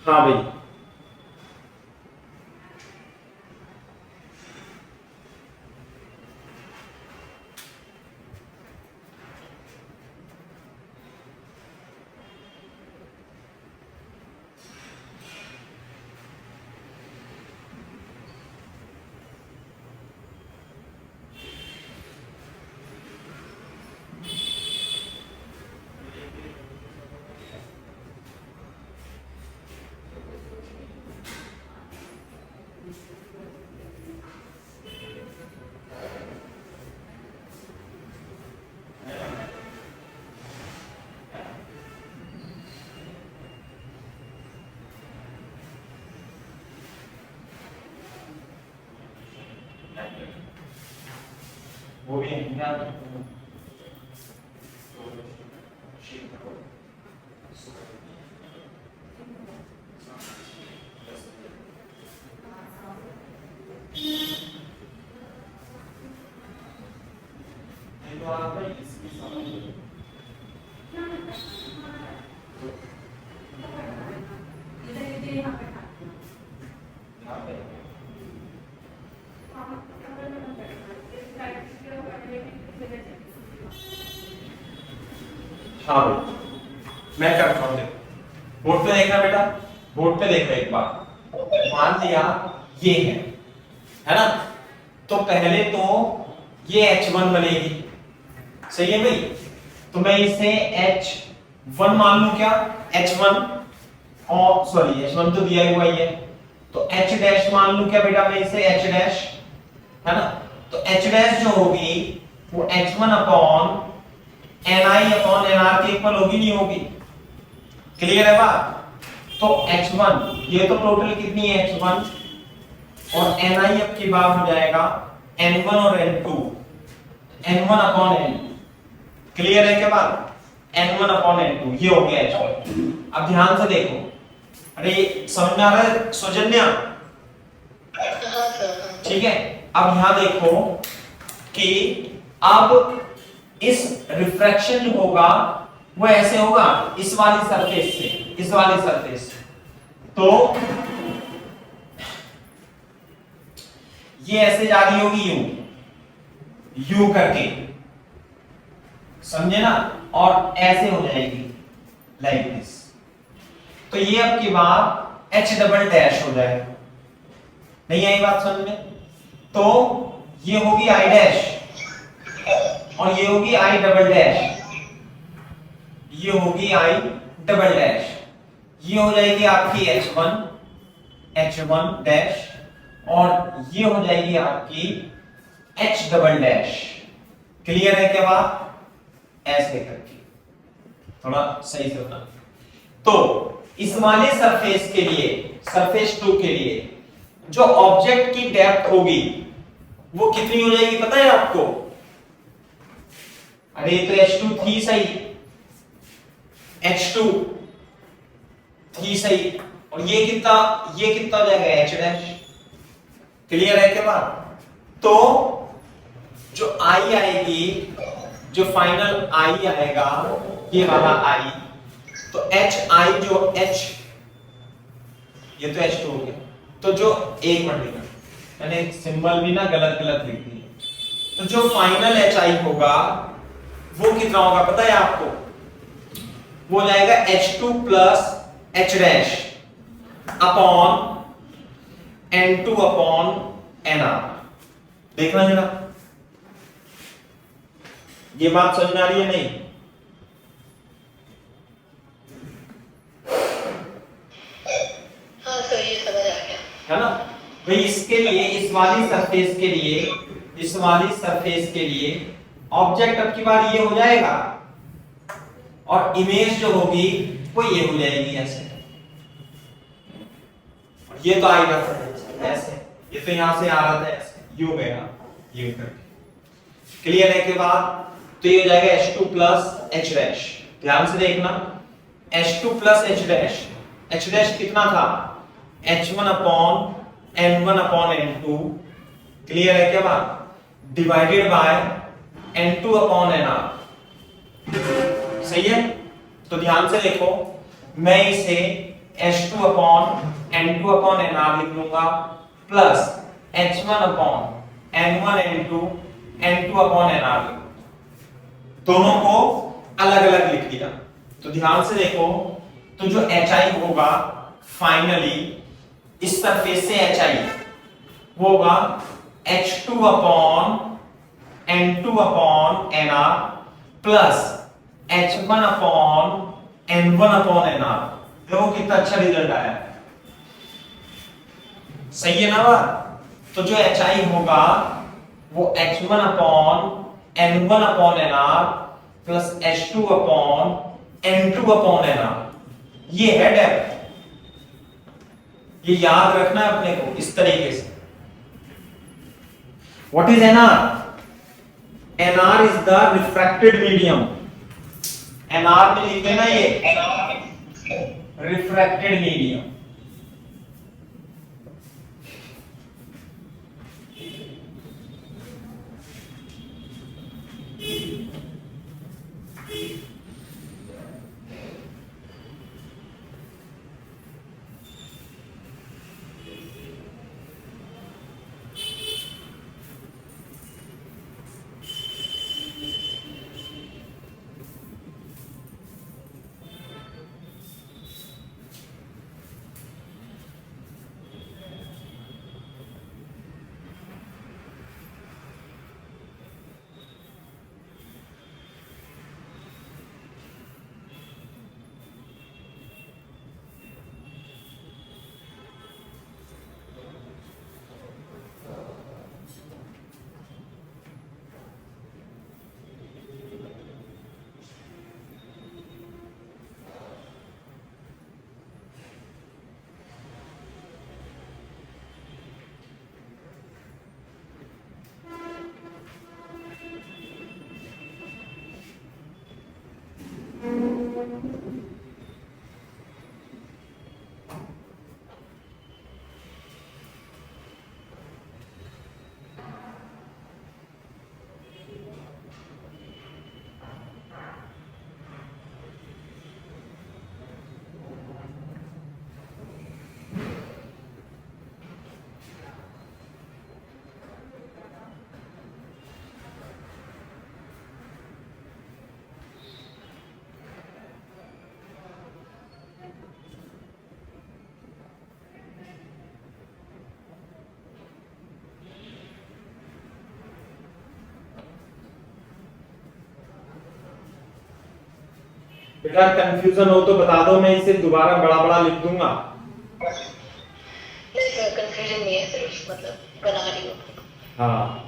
हाँ भाई, वो भी हाँ भाई मैं करता हूं, देखो बोर्ड पे देखना बेटा, बोर्ड पे देखो एक बार। मान लिया ये है ना, तो पहले तो ये H1 बनेगी, सही है भाई। तो मैं इसे H1 मान लूं क्या, H1, और सॉरी H1 तो दिया हुआ ही है, तो H डैश मान लूं क्या बेटा मैं इसे H डैश, है ना। तो H डैश जो होगी वो H1 upon Ni upon Nr के इक्वल होगी, नहीं होगी, क्लियर है बात। तो H1 ये तो टोटल कितनी है H1, और Ni अब की बात हो जाएगा N1 और N2, N1 upon N2, clear है क्या बात, N1 अपॉन N2 ये हो गया H1। अब ध्यान से देखो, अरे समझ में आ रहा है सौजन्या, हाँ सर, हाँ। ठीक है। अब यहां देखो कि अब इस रिफ्रैक्शन जो होगा वो ऐसे होगा इस वाली सरफेस से, इस वाली सरफेस से, तो ये ऐसे जा रही होगी यू करके, समझे ना, और ऐसे हो जाएगी लाइक दिस। तो ये अब की बात H डबल डैश हो जाएगा, नहीं आई बात समझ में। तो ये होगी I डैश और ये होगी I डबल डैश, ये होगी I डबल डैश, ये हो जाएगी आपकी H1 डैश, और ये हो जाएगी आपकी H डबल डैश, क्लियर है क्या बात, ऐसे करके थोड़ा सही से बना। तो इस वाले सरफेस के लिए, सरफेस 2 के लिए जो ऑब्जेक्ट की डेप्थ होगी वो कितनी हो जाएगी पता है आपको, अरे तो H2 थी सही, H2 थी सही, और ये कितना हो जाएगा H डैश, क्लियर है क्या बात। तो जो I आएगी, जो फाइनल I आएगा ये वाला I, तो HI जो H, ये तो H2 हो गया, तो जो एक मिनट मैंने सिंबल भी ना गलत लिख दिया, तो जो फाइनल HI होगा वो कितना होगा पता है आपको, वो जाएगा H2 plus H dash upon N2 upon Nr। देखना जरा ये बात समझ में आ रही है नहीं, हाँ सर, ये समझ आ गया, है ना भाई। इसके लिए इस वाली सरफेस के लिए, इस वाली सरफेस के लिए ऑब्जेक्ट अब की बार ये हो जाएगा, और इमेज जो होगी वो ये हो जाएगी ऐसे, और ये तो आएगा ऐसे, ये तो यहां से आ रहा था ऐसे, यू गया यू करके, क्लियर है के बाद। तो ये हो जाएगा H2 प्लस H डैश, ध्यान से देखना H2 plus H dash, H dash कितना था H1 upon N1 upon N2, clear है क्या बात, divided by N2 upon Nr, सही है। तो ध्यान से देखो, मैं इसे H2 upon N2 upon Nr लिख लूंगा plus H1 upon N1 N2 N2 upon Nr, दोनों को अलग अलग लिख दिया। तो ध्यान से देखो, तो जो HI होगा फाइनली इस सरफेस से HI वो होगा H2 upon N2 upon Nr plus H1 upon N1 upon Nr। देखो कितना अच्छा रिजल्ट आया, सही है ना बात। तो जो HI होगा वो H1 upon N1 upon Nr plus H2 upon N2 upon Nr, ये है डेप्थ, ये याद रखना है अपने को इस तरीके से। What is Nr? Nr is the refracted medium, Nr में लिख देना ये रिफ्रैक्टेड मीडियम। बेटा कंफ्यूजन हो तो बता दो, मैं इसे दोबारा बड़ा बड़ा लिख दूंगा। नहीं सर, कंफ्यूजन नहीं है, सिर्फ मतलब बना रही हूँ। हाँ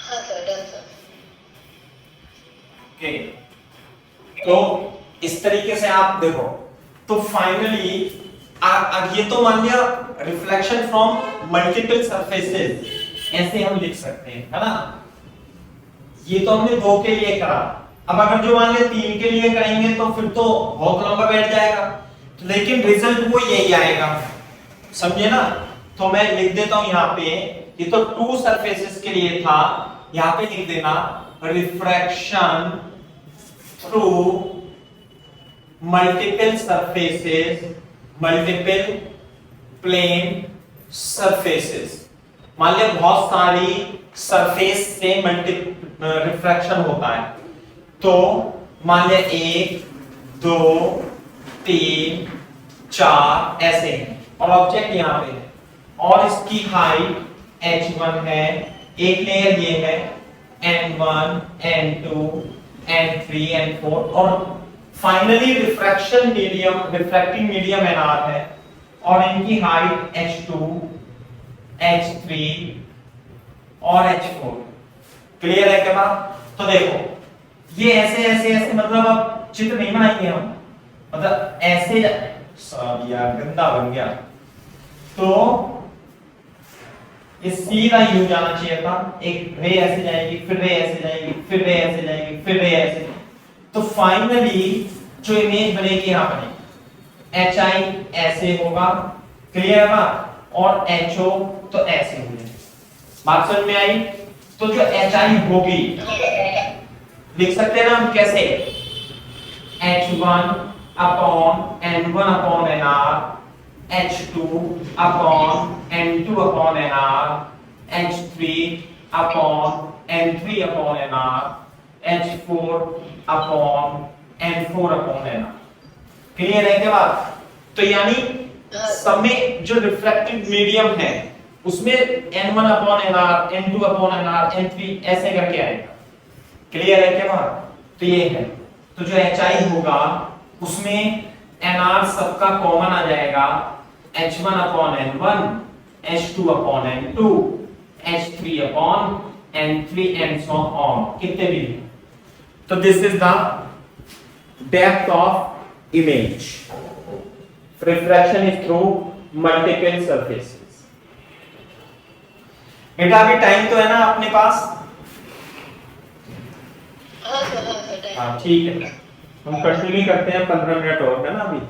हाँ सर, डन सर। ओके, तो इस तरीके से आप देखो। तो फाइनली ये तो मान लिया रिफ्लेक्शन फ्रॉम मल्टीपल सरफेसेस, ऐसे हम लिख सकते हैं, है ना। ये तो हमने 2 के लिए करा। अब अगर जो मान लिया 3 के लिए करेंगे तो फिर तो बहुत लंबा बैठ जाएगा, लेकिन रिजल्ट वो यही आएगा, समझे ना। तो मैं लिख देता हूं यहाँ पे, ये तो 2 सरफेसेस के लिए था, यहाँ पे लिख देना refraction through multiple surfaces, multiple plane surfaces. मान लिया बहुत सारी सरफेस से रिफ्रैक्शन होता है, तो मान लिया 1 2 3 4 ऐसे हैं, और ऑब्जेक्ट यहाँ पे है, और इसकी हाइट h1 है, एक लेयर ये है n1 n2 n3 n4, और finally refraction medium, refracting medium nr है, और इनकी हाइट h2 h3 और h4। क्लियर है क्या बात। तो देखो ये ऐसे ऐसे ऐसे, मतलब अब चित्र नहीं बनाएंगे हम, मतलब ऐसे, सब यार गंदा बन गया। तो ये सीधा यूं जाना चाहिए था, एक रे ऐसे जाएगी, फिर रे ऐसे जाएगी, फिर रे ऐसे जाएगी, फिर रे ऐसे। तो फाइनली जो इमेज बनेगी यहां बनेगी, एच आई ऐसे होगा, क्लियर है बात, और एच ओ तो ऐसे हो जाएगी। बात समझ में आई। तो जो एच आई होगी लिख सकते हैं ना हम कैसे, h1 upon n1 upon nr H2 upon N2 upon NR, H3 upon N3 upon NR, H4 upon N4 upon NR। Clear है क्या बात? तो यानी सब में जो रिफ्रैक्टिव मीडियम है उसमें N1 upon NR, N2 upon NR, N3 ऐसे करके आएगा। क्लियर है क्या बात? तो ये है, तो जो HI होगा उसमें NR सबका कॉमन आ जाएगा, H1 upon N1, H2 upon N2, H3 upon N3 and so on, कितने भी। तो this is the depth of image. Refraction is through multiple surfaces. बेटा अभी टाइम तो है ना अपने पास? हाँ सर हाँ ठीक है, हम कंटिन्यू करते हैं 15 मिनट और, है ना अभी।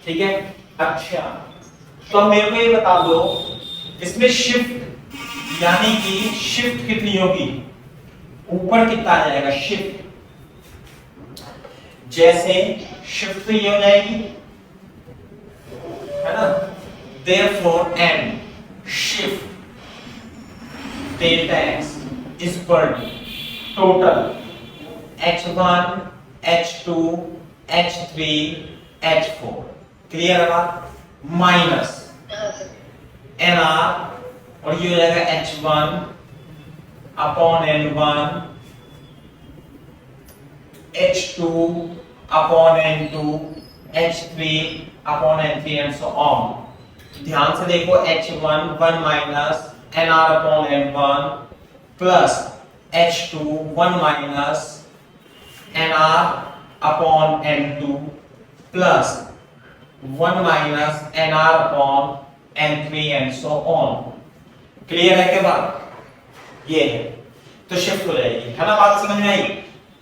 ठीक है, अच्छा तो मेरे को ये बता दो इसमें शिफ्ट यानी कि शिफ्ट कितनी होगी, ऊपर कितना आ जाएगा शिफ्ट। जैसे शिफ्ट तो ये हो जाएगी, है ना, therefore n shift delta x is equal to total h1 h2 h3 h4। Clear है बात? माइनस nr और ये हो जाएगा h1 upon n1 h2 upon n2 h3 upon n3 and so on. ध्यान से देखो h1 1 minus nr upon n1 plus h2 1 minus nr upon n2 plus 1 minus nr upon n3 and so on. Clear है क्या बात? ये है, तो शिफ्ट हो जाएगी, है ना, बात समझ में आई?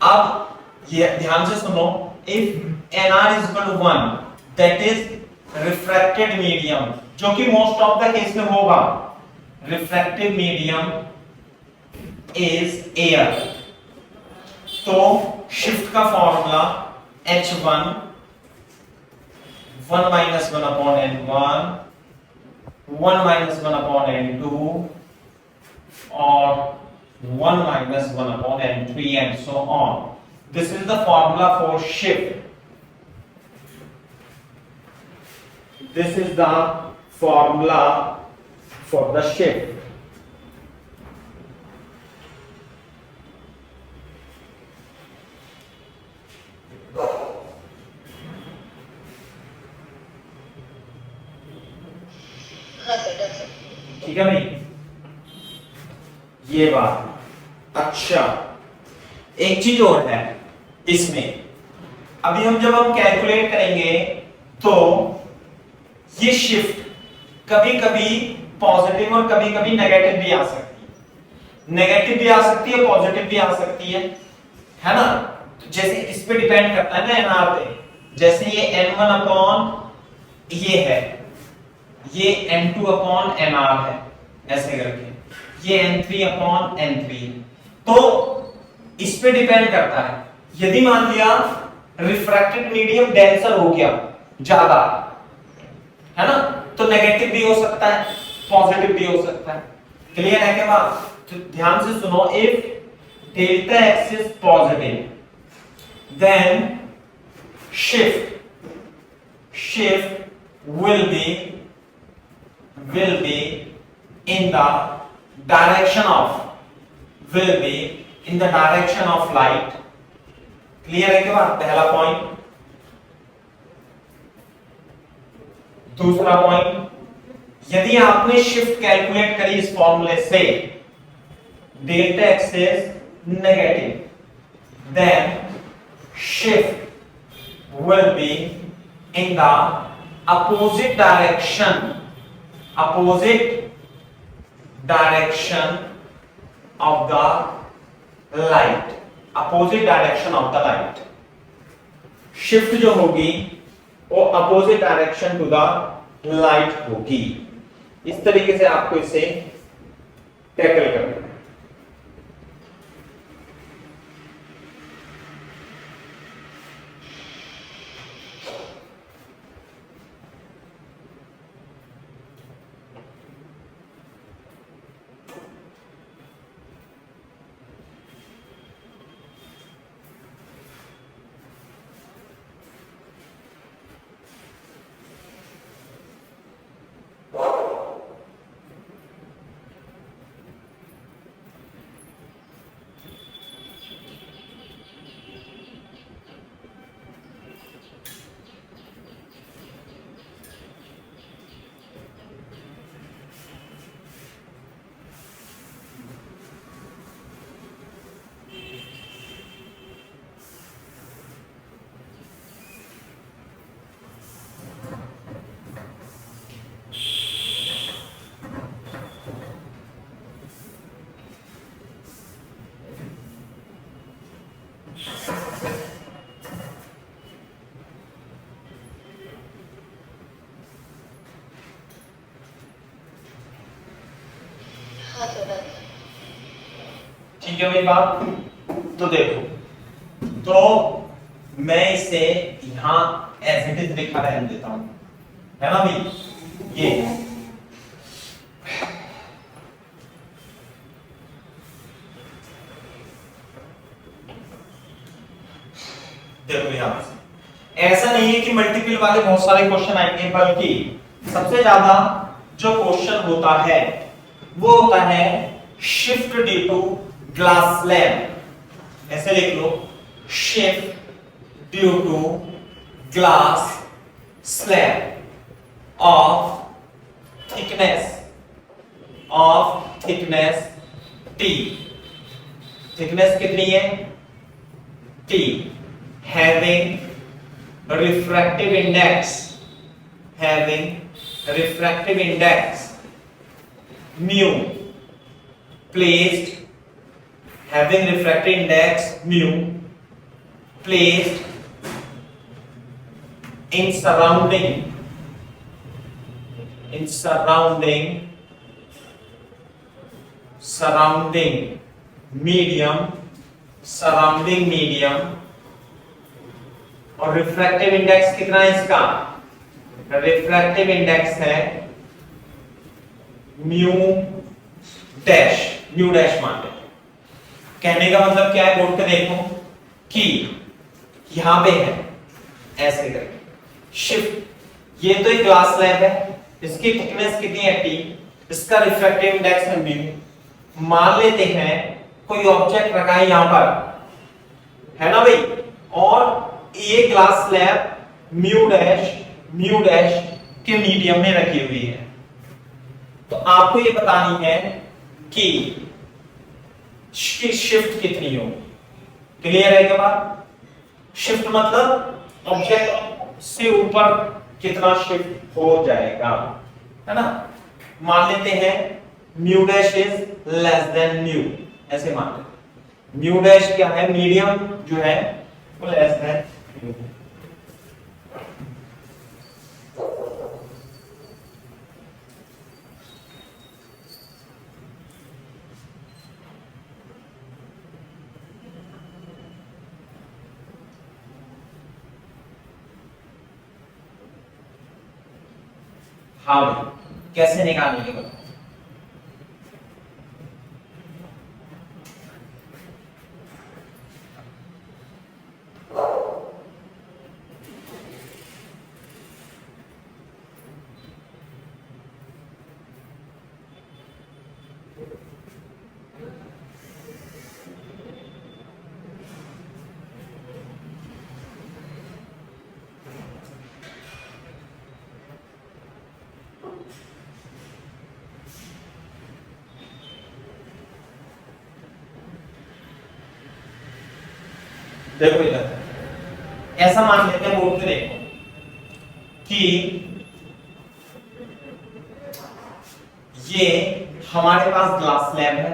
अब ये ध्यान से सुनो, if nr is equal to 1 that is refracted medium, जो कि मोस्ट ऑफ द केस में होगा, refractive medium is air, तो शिफ्ट का formula h1 1 minus 1 upon n1 1 minus 1 upon n2 or 1 minus 1 upon n3 and so on. This is the formula for shift. This is the formula for the shift. ठीक है भाई, ये बात। अच्छा एक चीज और है इसमें, अभी जब हम कैलकुलेट करेंगे तो ये शिफ्ट कभी कभी पॉजिटिव और कभी कभी नेगेटिव भी आ सकती है, नेगेटिव भी आ सकती है, पॉजिटिव भी आ सकती है ना। तो जैसे इस पे डिपेंड करता है ना एनआर पे, जैसे ये n1 अपॉन ये है, ये n2 अपॉन nr है, ऐसे करके ये n3 अपॉन n3, तो इस पे डिपेंड करता है। यदि मान लिया रिफ्रैक्टेड मीडियम डेंसर हो गया ज्यादा, है ना, तो नेगेटिव भी हो सकता है, पॉजिटिव भी हो सकता है। क्लियर है क्या बात? तो ध्यान से सुनो, if delta x is positive then shift shift will be in the direction of light. Clear है क्या? पहला पॉइंट। दूसरा पॉइंट, यदि आपने शिफ्ट कैलकुलेट करी इस फॉर्मूले से, delta x is negative, then shift will be in the opposite direction of the light, opposite direction of the light. Shift जो होगी वो opposite direction to the light होगी। इस तरीके से आपको इसे टैकल करना है। हाँ सर। ठीक है मेरी बात? तो देखो, तो मैं इसे यहां एज इट इज लिखा रहने देता हूं, है ना भाई? ये देखो यहां से ऐसा नहीं है कि मल्टीपल वाले बहुत सारे क्वेश्चन आएंगे, बल्कि सबसे ज्यादा जो क्वेश्चन होता है वो होता है shift due to glass slab. ऐसे लिख लो, shift due to glass slab of thickness T। Thickness कितनी है? T, having refractive index mu, placed having refractive index mu placed in surrounding medium और रिफ्रैक्टिव इंडेक्स कितना है इसका? रिफ्रैक्टिव इंडेक्स है म्यू डैश मान ले। कहने का मतलब क्या है? बोर्ड पे देखो कि यहां पे है ऐसे करके शिफ्ट, ये तो एक ग्लास स्लैब है, इसकी थिकनेस कितनी है T, इसका रिफ्रैक्टिव इंडेक्स है म्यू। मान लेते हैं कोई ऑब्जेक्ट रखा है यहां पर, है ना भाई, और ये ग्लास स्लैब म्यू डैश के मीडियम में रखी हुई है। तो आपको ये बतानी है कि शिफ्ट कितनी हो। क्लियर है क्या बात? शिफ्ट मतलब ऑब्जेक्ट से ऊपर कितना शिफ्ट हो जाएगा, है ना? मान लेते हैं mu dash is less than mu, ऐसे मान लेते। म्यू डैश क्या है? मीडियम जो है वो लेस देन म्यू। हाँ भाई, कैसे निकालेंगे बताओ? देखो इधर, ऐसा मान लेते हैं बोर्ड पे, देखो कि ये हमारे पास ग्लास स्लैब है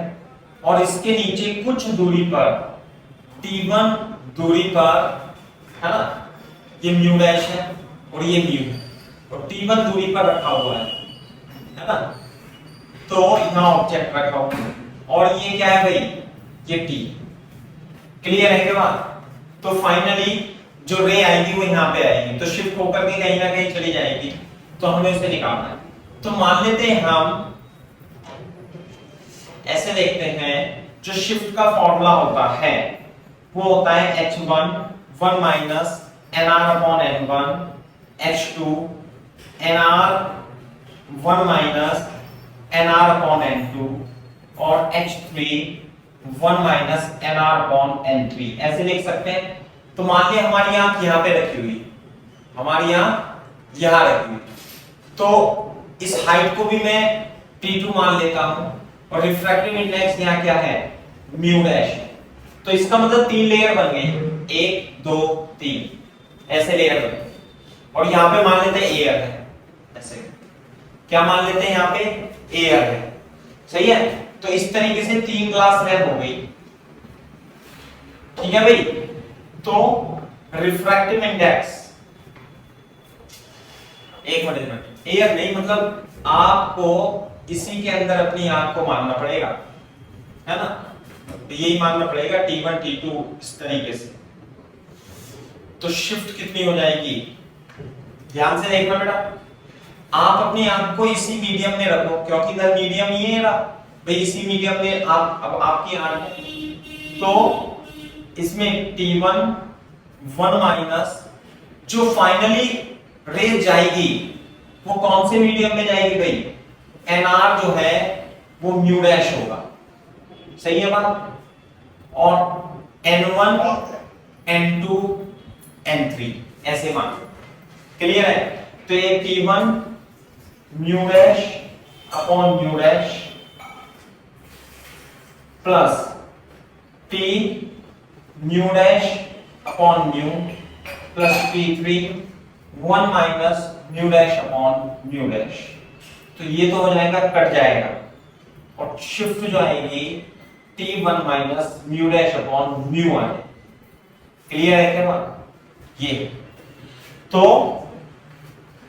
और इसके नीचे कुछ दूरी पर T1 दूरी पर, है ना, ये म्यू डैश है और ये म्यू है और T1 दूरी पर रखा हुआ है ना, तो यहाँ ऑब्जेक्ट रखा हुआ है और ये क्या है भाई, ये T। क्लियर है के बाद? तो फाइनली जो रे आएगी वो यहाँ पे आएगी, तो शिफ्ट होकर के कहीं ना कहीं चली जाएगी, तो हमें उसे निकालना है। तो मान लेते हैं हम ऐसे देखते हैं, जो शिफ्ट का फॉर्मूला होता है वो होता है h1 1 minus nr upon n1, h2 nr 1 minus nr upon n2 और h3 1 minus nr upon n3, ऐसे लिख सकते हैं। तो मान लिया हमारी आंख यहाँ पे रखी हुई, हमारी आंख यहाँ रखी हुई, तो इस हाइट को भी मैं T2 मान लेता हूं और रिफ्रैक्टिव इंडेक्स यहाँ क्या है, म्यू डैश है। तो इसका मतलब 3 लेयर बन गए, 1 2 3 ऐसे लेयर बन गए और यहाँ पे मान लेते हैं एयर है, ऐसे क्या मान लेते हैं यहाँ पे, एयर है, सही है। तो इस तरीके से 3 ग्लास स्लैब हो गई, ठीक है भाई। तो रिफ्रैक्टिव इंडेक्स, एक मिनट, एयर नहीं, मतलब आपको इसी के अंदर अपनी आंख को मानना पड़ेगा, है ना, तो यही मानना पड़ेगा T1 T2 इस तरीके से। तो शिफ्ट कितनी हो जाएगी, ध्यान से देखना बेटा, आप अपनी आंख को इसी मीडियम में रखो, क्योंकि इधर मीडियम ये है ना भाई, इसी मीडियम में आप अब आपकी आंख, तो इसमें T1 1 माइनस जो फाइनली रे जाएगी वो कौन से मीडियम में जाएगी भाई, NR जो है वो म्यू डैश होगा, सही है बात, और N1 N2 N3 ऐसे मान, क्लियर है। तो ये T1 mu dash upon mu dash plus T mu dash upon mu plus T3 1 minus mu dash upon mu dash. तो ये तो हो जाएगा, कट जाएगा, और शिफ्ट जो आएगी T1 minus mu dash upon mu आएगी। क्लियर है क्या बात, ये तो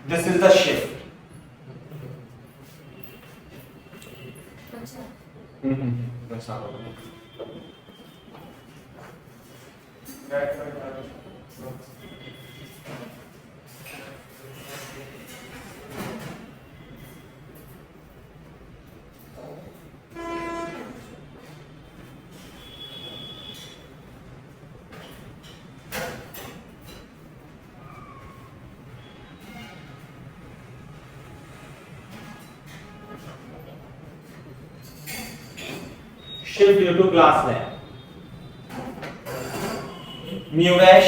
this is the shift. Shift due to glass lamp, mu dash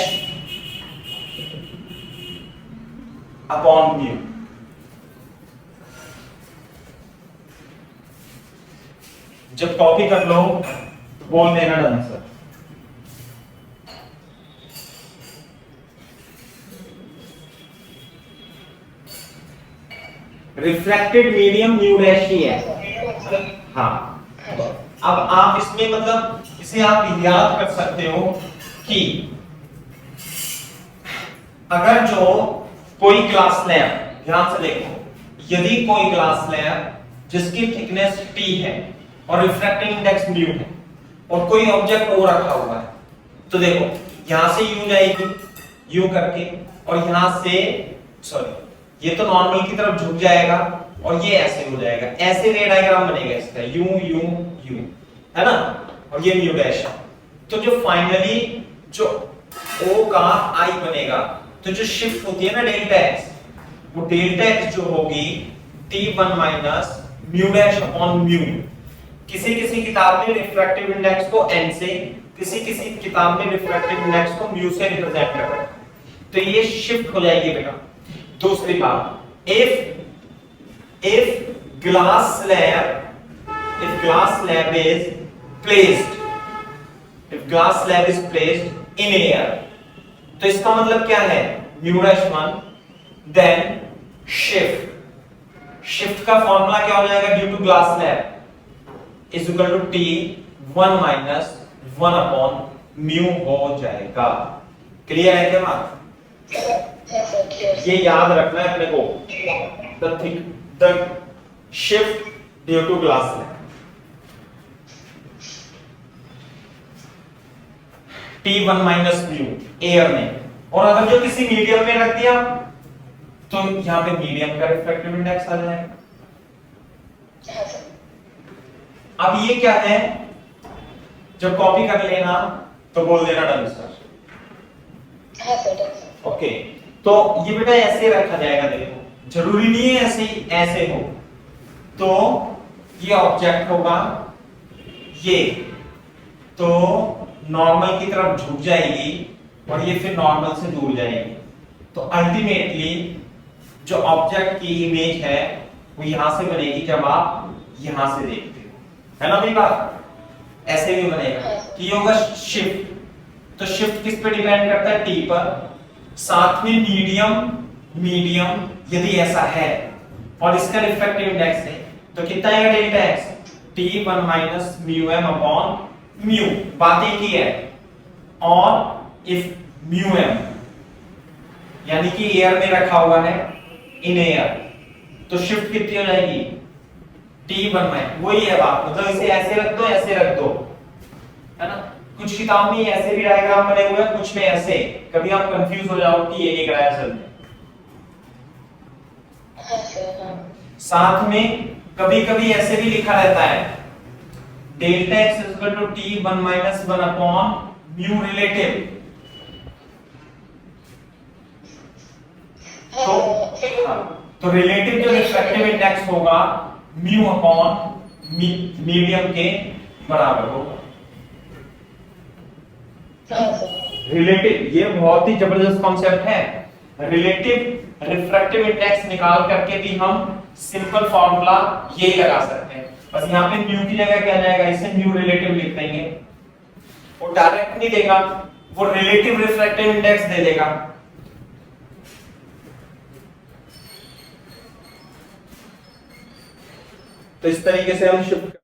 upon mu। जब कॉपी कर लो तो बोल देना answer. Reflected medium mu dash ही है, हाँ। अब आप इसमें मतलब इसे आप याद कर सकते हो कि अगर जो कोई ग्लास स्लैब, ध्यान से देखो, यदि कोई ग्लास स्लैब जिसकी थिकनेस T है और रिफ्रैक्टिव इंडेक्स म्यू है और कोई ऑब्जेक्ट O रखा हुआ है, तो देखो यहां से U जाएगी, U करके, और यहां से सॉरी ये तो नॉर्मल की तरफ झुक जाएगा और ये ऐसे हो जाएगा, ऐसे रे डायग्राम बनेगा इसका, U U U, है ना, और ये म्यू डैश है। तो जो फाइनली जो O का I बनेगा, तो जो शिफ्ट होती है ना डेल्टा x, वो डेल्टा x जो होगी T1 minus mu dash upon mu. किसी किसी किताब में रिफ्रैक्टिव इंडेक्स को n से, किसी किसी किताब में रिफ्रैक्टिव इंडेक्स को म्यू से रिप्रेजेंट करते हैं, तो ये शिफ्ट हो जाएगी बेटा। दूसरी बात, if glass slab is placed in air. तो इसका मतलब क्या है, μ-1 देन शिफ्ट का फॉर्मूला क्या हो जाएगा, due to glass slab is equal to T1 minus 1 upon mu हो जाएगा। क्लियर है क्या बात? हाँ सर क्लियर। ये याद रखना है अपने को, the shift due to glass slab T1 minus mu air में। और अगर जो किसी मीडियम में रख दिया तो यहां पे मीडियम का रिफ्रैक्टिव इंडेक्स आ जाएगा। हाँ सर। अब ये क्या है, जब कॉपी कर लेना तो बोल देना डन सर। हाँ सर डन सर। ओके, तो ये बेटा ऐसे रखा जाएगा, देखो जरूरी नहीं है ऐसे ही ऐसे हो। तो ये ऑब्जेक्ट होगा ये, तो नॉर्मल की तरफ झुक जाएगी और ये फिर नॉर्मल से दूर जाएगी। तो अल्टीमेटली जो ऑब्जेक्ट की इमेज है वो यहां से बनेगी जब आप यहां से देखते हो, है ना भाई बात? ऐसे भी बनेगा कि ये होगा शिफ्ट। तो शिफ्ट किस पे डिपेंड करता है, टी पर। साथ में मीडियम यदि ऐसा है और इसका रिफ्रैक्टिव इंडेक्स है तो कितना आएगा delta x, T1 minus mu m upon mu, बात एक ही है। और इफ म्यू एम यानी कि एयर में रखा हुआ है, इन एयर, तो शिफ्ट कितनी हो जाएगी, T1 माइनस, वही है बात। मतलब इसे ऐसे रख दो, ऐसे रख दो, है ना? कुछ किताब में ऐसे भी डायग्राम बने हुए हैं, कुछ में ऐसे, कभी आप कंफ्यूज हो जाओ कि ये नहीं कराया सर ने। हाँ सर हाँ। साथ में कभी कभी ऐसे भी लिखा रहता है, delta x is equal to T1 minus 1 upon mu relative. तो रिलेटिव जो रिफ्रैक्टिव इंडेक्स होगा म्यू अपॉन मीडियम के बराबर होगा। रिलेटिव, ये बहुत ही जबरदस्त कॉन्सेप्ट है। रिलेटिव रिफ्रैक्टिव इंडेक्स निकाल करके भी हम सिंपल फॉर्मूला यही लगा सकते हैं। बस यहाँ पे म्यू की जगह क्या जाएगा, इसे म्यू रिलेटिव लिख देंगे। वो डायरेक्ट नहीं देगा, वो रिलेटिव रिफ्रैक्टिव इंडेक्स दे देगा। तो इस तरीके से हम शिफ्ट